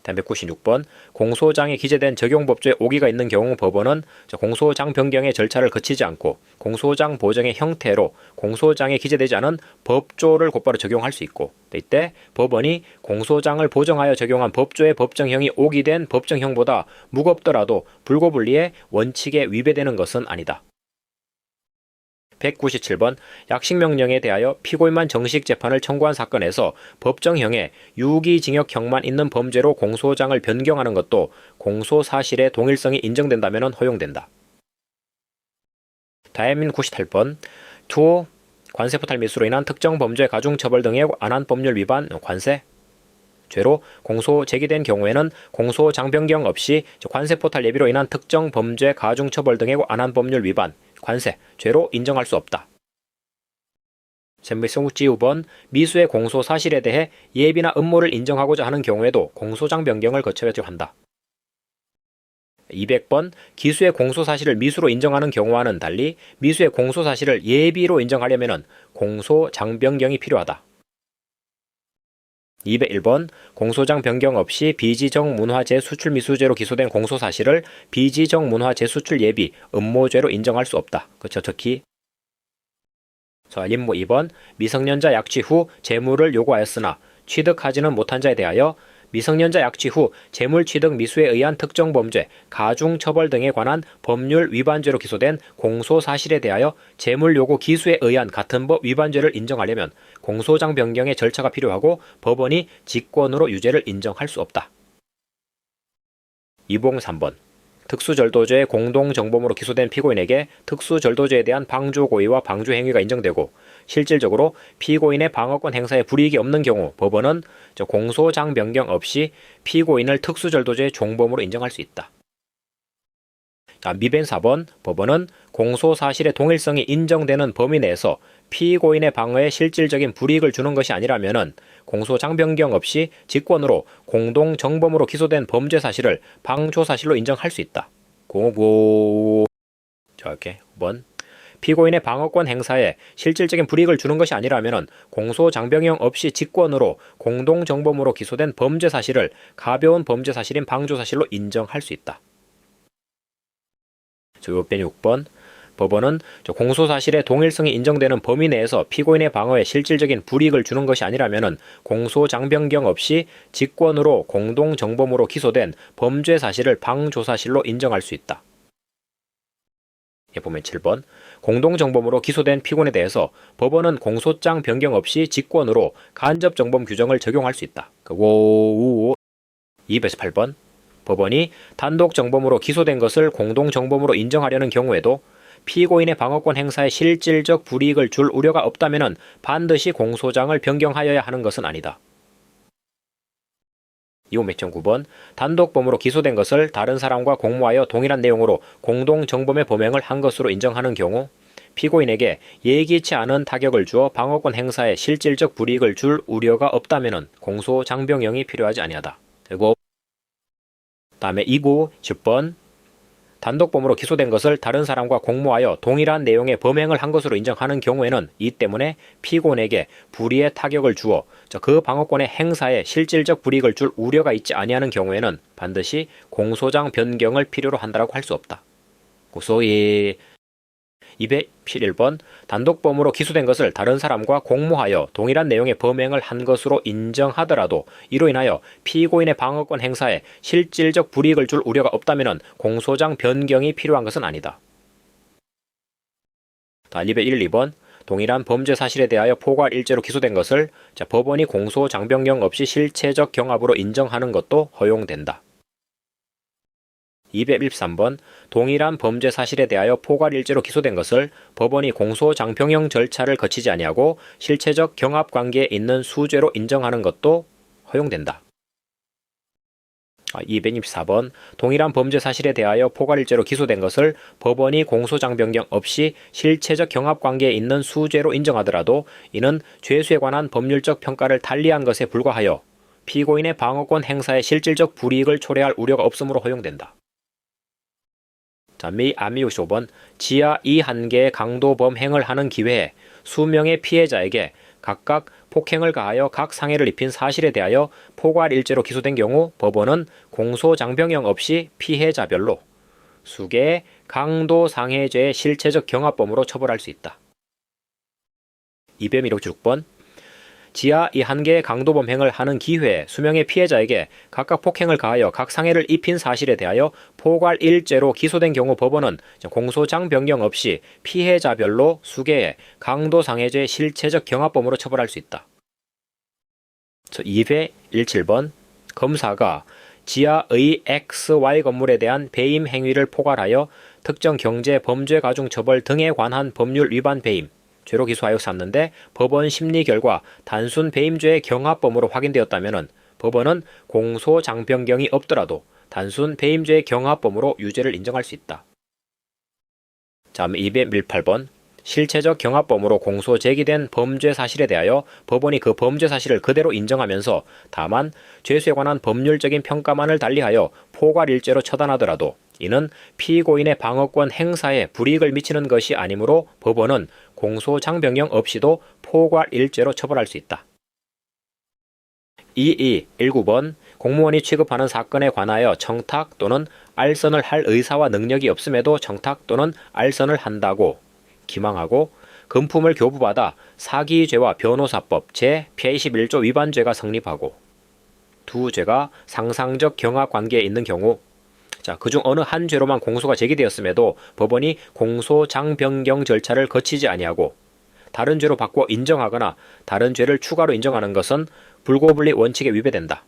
196번 공소장에 기재된 적용법조에 오기가 있는 경우 법원은 공소장 변경의 절차를 거치지 않고 공소장 보정의 형태로 공소장에 기재되지 않은 법조를 곧바로 적용할 수 있고 이때 법원이 공소장을 보정하여 적용한 법조의 법정형이 오기된 법정형보다 무겁더라도 불고불리의 원칙에 위배되는 것은 아니다. 197번 약식명령에 대하여 피고인만 정식 재판을 청구한 사건에서 법정형에 유기징역형만 있는 범죄로 공소장을 변경하는 것도 공소사실의 동일성이 인정된다면 허용된다. 다음인 98번 투 관세포탈 미수로 인한 특정 범죄 가중처벌 등에 관한 법률 위반 관세 죄로 공소 제기된 경우에는 공소 장변경 없이 관세포탈 예비로 인한 특정 범죄 가중처벌 등에 관한 법률 위반 관세 죄로 인정할 수 없다. 셈비성우지 5번 미수의 공소 사실에 대해 예비나 음모를 인정하고자 하는 경우에도 공소장 변경을 거쳐야 한다. 200번 기수의 공소 사실을 미수로 인정하는 경우와는 달리 미수의 공소 사실을 예비로 인정하려면 공소장 변경이 필요하다. 201번 공소장 변경 없이 비지정 문화 재수출 미수죄로 기소된 공소 사실을 비지정 문화 재수출 예비 음모죄로 인정할 수 없다. 그렇죠. 특히 임무 2번 미성년자 약취 후 재물을 요구하였으나 취득하지는 못한 자에 대하여 미성년자 약취 후 재물 취득 미수에 의한 특정 범죄, 가중처벌 등에 관한 법률 위반죄로 기소된 공소 사실에 대하여 재물 요구 기수에 의한 같은 법 위반죄를 인정하려면 공소장 변경의 절차가 필요하고 법원이 직권으로 유죄를 인정할 수 없다. 203번 특수절도죄의 공동정범으로 기소된 피고인에게 특수절도죄에 대한 방조고의와 방조행위가 인정되고 실질적으로 피고인의 방어권 행사에 불이익이 없는 경우 법원은 공소장 변경 없이 피고인을 특수절도죄의 종범으로 인정할 수 있다. 미벤 4번 법원은 공소사실의 동일성이 인정되는 범위 내에서 피고인의 방어에 실질적인 불이익을 주는 것이 아니라면 공소장 변경 없이 직권으로 공동정범으로 기소된 범죄 사실을 방조사실로 인정할 수 있다. 이렇게 5번 피고인의 방어권 행사에 실질적인 불이익을 주는 것이 아니라면 공소장변경 없이 직권으로 공동정범으로 기소된 범죄 사실을 가벼운 범죄 사실인 방조사실로 인정할 수 있다. 6번 법원은 공소사실의 동일성이 인정되는 범위 내에서 피고인의 방어에 실질적인 불이익을 주는 것이 아니라면 공소장변경 없이 직권으로 공동정범으로 기소된 범죄 사실을 방조사실로 인정할 수 있다. 보면 7번 공동정범으로 기소된 피고인에 대해서 법원은 공소장 변경 없이 직권으로 간접정범 규정을 적용할 수 있다. 208번 법원이 단독정범으로 기소된 것을 공동정범으로 인정하려는 경우에도 피고인의 방어권 행사에 실질적 불이익을 줄 우려가 없다면 반드시 공소장을 변경하여야 하는 것은 아니다. 209번 단독범으로 기소된 것을 다른 사람과 공모하여 동일한 내용으로 공동정범의 범행을 한 것으로 인정하는 경우 피고인에게 예기치 않은 타격을 주어 방어권 행사에 실질적 불이익을 줄 우려가 없다면 공소장변경이 필요하지 아니하다. 그리고 다음에 10번 단독범으로 기소된 것을 다른 사람과 공모하여 동일한 내용의 범행을 한 것으로 인정하는 경우에는 이 때문에 피고인에게 불의의 타격을 주어 그 방어권의 행사에 실질적 불이익을 줄 우려가 있지 아니하는 경우에는 반드시 공소장 변경을 필요로 한다고 할 수 없다. 소위 211번 단독범으로 기소된 것을 다른 사람과 공모하여 동일한 내용의 범행을 한 것으로 인정하더라도 이로 인하여 피고인의 방어권 행사에 실질적 불이익을 줄 우려가 없다면 공소장 변경이 필요한 것은 아니다. 212번 동일한 범죄 사실에 대하여 포괄일죄로 기소된 것을 법원이 공소장변경 없이 실체적 경합으로 인정하는 것도 허용된다. 213번 동일한 범죄 사실에 대하여 포괄일죄로 기소된 것을 법원이 공소장변경 절차를 거치지 아니하고 실체적 경합관계에 있는 수죄로 인정하는 것도 허용된다. 224번 동일한 범죄 사실에 대하여 포괄일죄로 기소된 것을 법원이 공소장변경 없이 실체적 경합관계에 있는 수죄로 인정하더라도 이는 죄수에 관한 법률적 평가를 달리한 것에 불과하여 피고인의 방어권 행사에 실질적 불이익을 초래할 우려가 없으므로 허용된다. 미 55번 지하 2한계의 강도범 행을 하는 기회에 수명의 피해자에게 각각 폭행을 가하여 각 상해를 입힌 사실에 대하여 포괄일죄로 기소된 경우 법원은 공소장변경 없이 피해자별로 수개의 강도상해죄의 실체적 경합범으로 처벌할 수 있다. 216번 지하 2한계의 강도범 행을 하는 기회에 수명의 피해자에게 각각 폭행을 가하여 각 상해를 입힌 사실에 대하여 포괄일죄로 기소된 경우 법원은 공소장 변경 없이 피해자별로 수개의 강도상해죄의 실체적 경합범으로 처벌할 수 있다. 217번 검사가 지하의 XY 건물에 대한 배임 행위를 포괄하여 특정 경제 범죄 가중 처벌 등에 관한 법률 위반 배임 죄로 기소하여 샀는데 법원 심리 결과 단순 배임죄의 경합범으로 확인되었다면 법원은 공소장 변경이 없더라도 단순 배임죄의 경합범으로 유죄를 인정할 수 있다. 자, 218번. 실체적 경합범으로 공소 제기된 범죄 사실에 대하여 법원이 그 범죄 사실을 그대로 인정하면서 다만 죄수에 관한 법률적인 평가만을 달리하여 포괄일죄로 처단하더라도 이는 피고인의 방어권 행사에 불이익을 미치는 것이 아니므로 법원은 공소장 변경 없이도 포괄일죄로 처벌할 수 있다. 19번. 공무원이 취급하는 사건에 관하여 청탁 또는 알선을 할 의사와 능력이 없음에도 청탁 또는 알선을 한다고 기망하고 금품을 교부받아 사기죄와 변호사법 제121조 위반죄가 성립하고 두 죄가 상상적 경합 관계에 있는 경우 그중 어느 한 죄로만 공소가 제기되었음에도 법원이 공소장 변경 절차를 거치지 아니하고 다른 죄로 바꿔 인정하거나 다른 죄를 추가로 인정하는 것은 불고불리 원칙에 위배된다.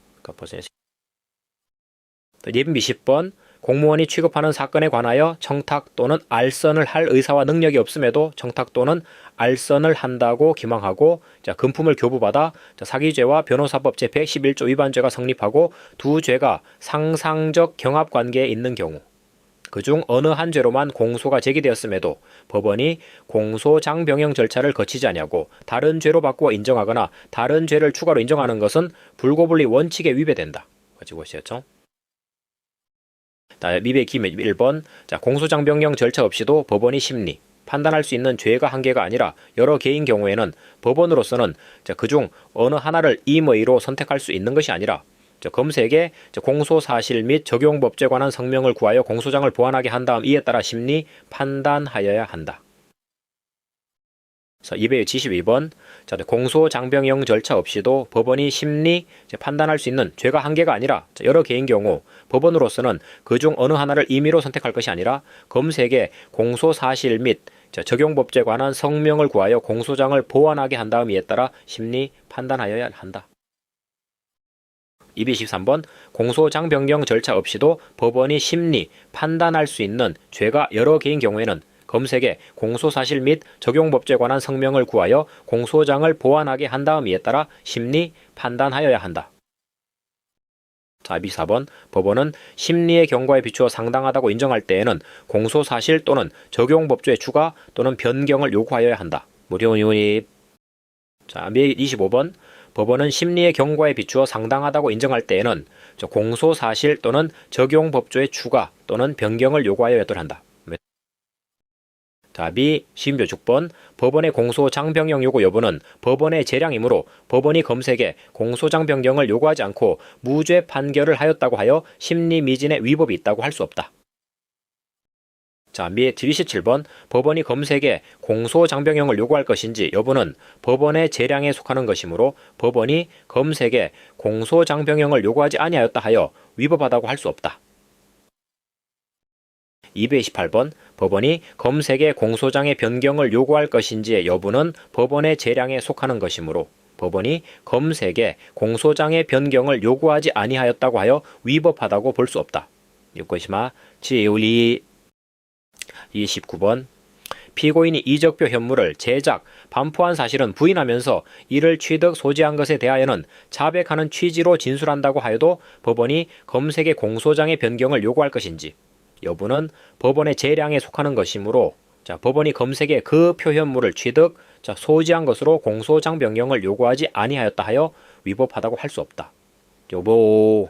예비 20번. 공무원이 취급하는 사건에 관하여 청탁 또는 알선을 할 의사와 능력이 없음에도 청탁 또는 알선을 한다고 기망하고 금품을 교부받아 사기죄와 변호사법 제111조 위반죄가 성립하고 두 죄가 상상적 경합 관계에 있는 경우 그중 어느 한 죄로만 공소가 제기되었음에도 법원이 공소장 변경 절차를 거치지 아니하고 다른 죄로 바꾸어 인정하거나 다른 죄를 추가로 인정하는 것은 불고불리 원칙에 위배된다. 가지고 오셨죠? 221번. 공소장 변경 절차 없이도 법원이 심리, 판단할 수 있는 죄가 한계가 아니라 여러 개인 경우에는 법원으로서는 그중 어느 하나를 임의로 선택할 수 있는 것이 아니라 검색에 공소사실 및 적용법제에 관한 성명을 구하여 공소장을 보완하게 한 다음 이에 따라 심리, 판단하여야 한다. 272번. 공소장 변경 절차 없이도 법원이 심리, 판단할 수 있는 죄가 한계가 아니라 여러 개인 경우 법원으로서는 그중 어느 하나를 임의로 선택할 것이 아니라 검색에 공소사실 및 적용법제에 관한 성명을 구하여 공소장을 보완하게 한 다음 이에 따라 심리, 판단하여야 한다. 223번. 공소장 변경 절차 없이도 법원이 심리, 판단할 수 있는 죄가 여러 개인 경우에는 검색에 공소사실 및 적용법제에 관한 성명을 구하여 공소장을 보완하게 한 다음 이에 따라 심리, 판단하여야 한다. 224번. 법원은 심리의 경과에 비추어 상당하다고 인정할 때에는 공소사실 또는 적용법조의 추가 또는 변경을 요구하여야 한다. 무료유입. 225번. 법원은 심리의 경과에 비추어 상당하다고 인정할 때에는 공소사실 또는 적용법조의 추가 또는 변경을 요구하여야 한다. 답이 시민표 6번. 법원의 공소장 변경 요구 여부는 법원의 재량이므로 법원이 검색에 공소장 변경을 요구하지 않고 무죄 판결을 하였다고 하여 심리미진의 위법이 있다고 할 수 없다. 미 27번. 법원이 검색에 공소장 변경을 요구할 것인지 여부는 법원의 재량에 속하는 것이므로 법원이 검색에 공소장 변경을 요구하지 아니하였다 하여 위법하다고 할 수 없다. 228번. 법원이 검색에 공소장의 변경을 요구할 것인지의 여부는 법원의 재량에 속하는 것이므로 법원이 검색에 공소장의 변경을 요구하지 아니하였다고 하여 위법하다고 볼 수 없다. 29번. 피고인이 이적표 현물을 제작, 반포한 사실은 부인하면서 이를 취득, 소지한 것에 대하여는 자백하는 취지로 진술한다고 하여도 법원이 검색의 공소장의 변경을 요구할 것인지 여부는 법원의 재량에 속하는 것이므로 법원이 검색에 그 표현물을 취득, 소지한 것으로 공소장 변경을 요구하지 아니하였다 하여 위법하다고 할 수 없다. 여보.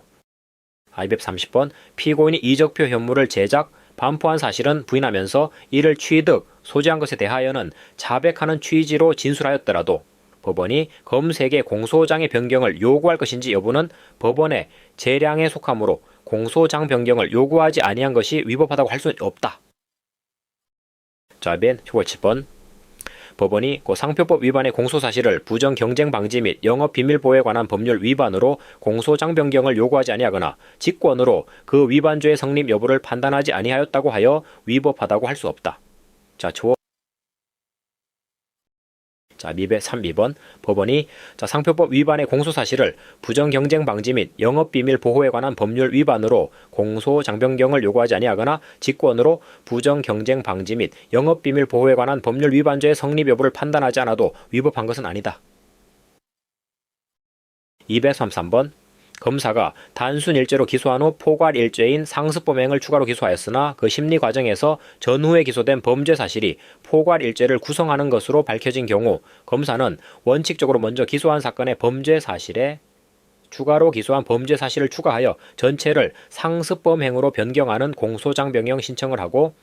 230번. 피고인이 이적표 현물을 제작, 반포한 사실은 부인하면서 이를 취득, 소지한 것에 대하여는 자백하는 취지로 진술하였더라도 법원이 검색의 공소장의 변경을 요구할 것인지 여부는 법원의 재량에 속하므로 공소장 변경을 요구하지 아니한 것이 위법하다고 할 수는 없다. 맨 7번. 법원이 상표법 위반의 공소사실을 부정 경쟁 방지 및 영업 비밀 보호에 관한 법률 위반으로 공소장 변경을 요구하지 아니하거나 직권으로 그 위반죄의 성립 여부를 판단하지 아니하였다고 하여 위법하다고 할 수 없다. 자, 232번 법원이 상표법 위반의 공소사실을 부정경쟁방지 및 영업비밀 보호에 관한 법률 위반으로 공소장변경을 요구하지 아니하거나 직권으로 부정경쟁방지 및 영업비밀 보호에 관한 법률 위반죄의 성립 여부를 판단하지 않아도 위법한 것은 아니다. 233번 검사가 단순 일죄로 기소한 후 포괄 일죄인 상습범행을 추가로 기소하였으나 그 심리 과정에서 전후에 기소된 범죄 사실이 포괄 일죄를 구성하는 것으로 밝혀진 경우 검사는 원칙적으로 먼저 기소한 사건의 범죄 사실에 추가로 기소한 범죄 사실을 추가하여 전체를 상습범행으로 변경하는 공소장 변경 신청을 하고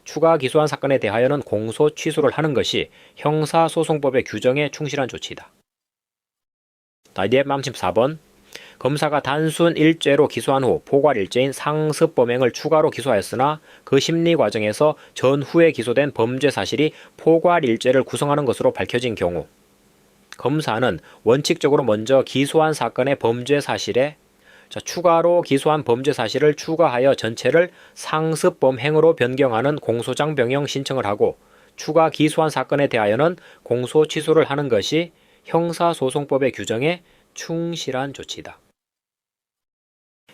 추가 기소한 사건에 대하여는 공소 취소를 하는 것이 형사소송법의 규정에 충실한 조치이다. 234번 검사가 단순 일죄로 기소한 후 포괄 일죄인 상습범행을 추가로 기소하였으나 그 심리 과정에서 전후에 기소된 범죄 사실이 포괄 일죄를 구성하는 것으로 밝혀진 경우 검사는 원칙적으로 먼저 기소한 사건의 범죄 사실에 추가로 기소한 범죄 사실을 추가하여 전체를 상습범행으로 변경하는 공소장 변경 신청을 하고 추가 기소한 사건에 대하여는 공소 취소를 하는 것이 형사소송법의 규정에 충실한 조치이다.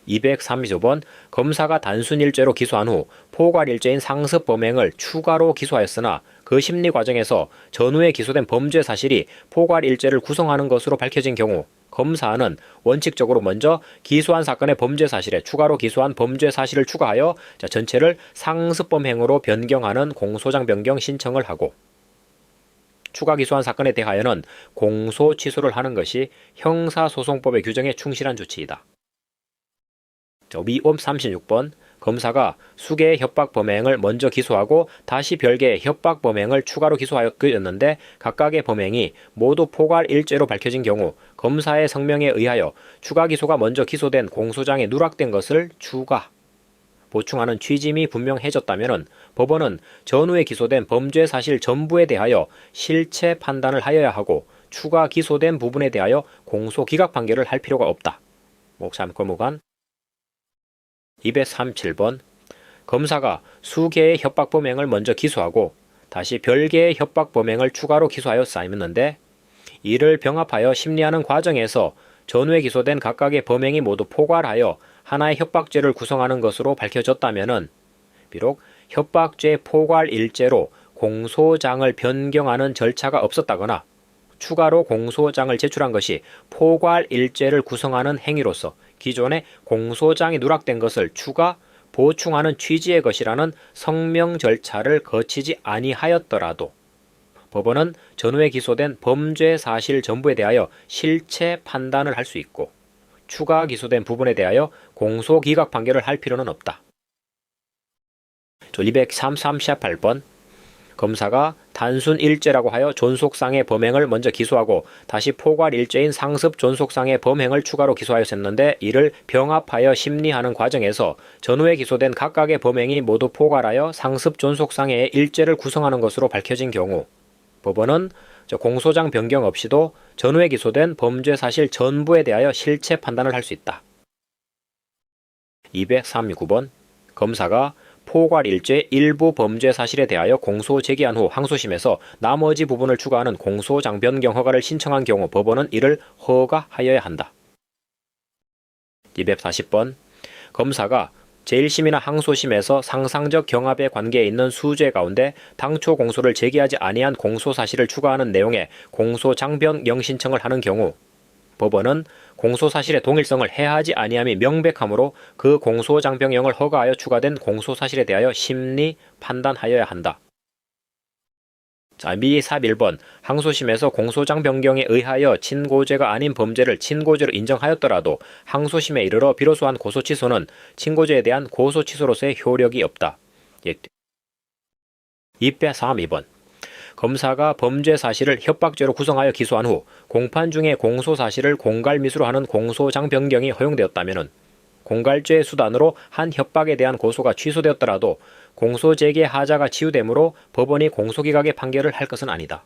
235번 검사가 단순 일죄로 기소한 후 포괄 일죄인 상습범행을 추가로 기소하였으나 그 심리 과정에서 전후에 기소된 범죄 사실이 포괄 일죄를 구성하는 것으로 밝혀진 경우 검사는 원칙적으로 먼저 기소한 사건의 범죄 사실에 추가로 기소한 범죄 사실을 추가하여 전체를 상습범행으로 변경하는 공소장 변경 신청을 하고 추가 기소한 사건에 대하여는 공소 취소를 하는 것이 형사소송법의 규정에 충실한 조치이다. 236번 검사가 수개의 협박 범행을 먼저 기소하고 다시 별개의 협박 범행을 추가로 기소하였는데 각각의 범행이 모두 포괄 일죄로 밝혀진 경우 검사의 성명에 의하여 추가 기소가 먼저 기소된 공소장에 누락된 것을 추가 보충하는 취짐이 분명해졌다면 법원은 전후에 기소된 범죄 사실 전부에 대하여 실체 판단을 하여야 하고 추가 기소된 부분에 대하여 공소 기각 판결을 할 필요가 없다. 목참권무관 237번 검사가 수개의 협박 범행을 먼저 기소하고 다시 별개의 협박 범행을 추가로 기소하였사였는데 이를 병합하여 심리하는 과정에서 전후에 기소된 각각의 범행이 모두 포괄하여 하나의 협박죄를 구성하는 것으로 밝혀졌다면 비록 협박죄 포괄 일죄로 공소장을 변경하는 절차가 없었다거나 추가로 공소장을 제출한 것이 포괄 일죄를 구성하는 행위로서 기존의 공소장이 누락된 것을 추가 보충하는 취지의 것이라는 성명 절차를 거치지 아니하였더라도 법원은 전후에 기소된 범죄 사실 전부에 대하여 실체 판단을 할 수 있고 추가 기소된 부분에 대하여 공소 기각 판결을 할 필요는 없다. 238번 검사가 단순 일죄라고 하여 존속상의 범행을 먼저 기소하고 다시 포괄 일죄인 상습 존속상의 범행을 추가로 기소하였었는데 이를 병합하여 심리하는 과정에서 전후에 기소된 각각의 범행이 모두 포괄하여 상습 존속상의 일죄를 구성하는 것으로 밝혀진 경우 법원은 공소장 변경 없이도 전후에 기소된 범죄 사실 전부에 대하여 실체 판단을 할 수 있다. 239번 검사가 포괄 일죄 일부 범죄 사실에 대하여 공소 제기한 후 항소심에서 나머지 부분을 추가하는 공소장 변경 허가를 신청한 경우 법원은 이를 허가하여야 한다. 240번 검사가 제1심이나 항소심에서 상상적 경합의 관계에 있는 수재 가운데 당초 공소를 제기하지 아니한 공소 사실을 추가하는 내용의 공소장 변경 신청을 하는 경우 법원은 공소사실의 동일성을 해하지 아니함이 명백하므로 그 공소장 변경을 허가하여 추가된 공소사실에 대하여 심리 판단하여야 한다. 미 41번 항소심에서 공소장 변경에 의하여 친고죄가 아닌 범죄를 친고죄로 인정하였더라도 항소심에 이르러 비로소 한 고소 취소는 친고죄에 대한 고소 취소로서의 효력이 없다. 232번 검사가 범죄 사실을 협박죄로 구성하여 기소한 후 공판 중에 공소 사실을 공갈미수로 하는 공소장 변경이 허용되었다면 공갈죄 수단으로 한 협박에 대한 고소가 취소되었더라도 공소 제기의 하자가 치유되므로 법원이 공소기각의 판결을 할 것은 아니다.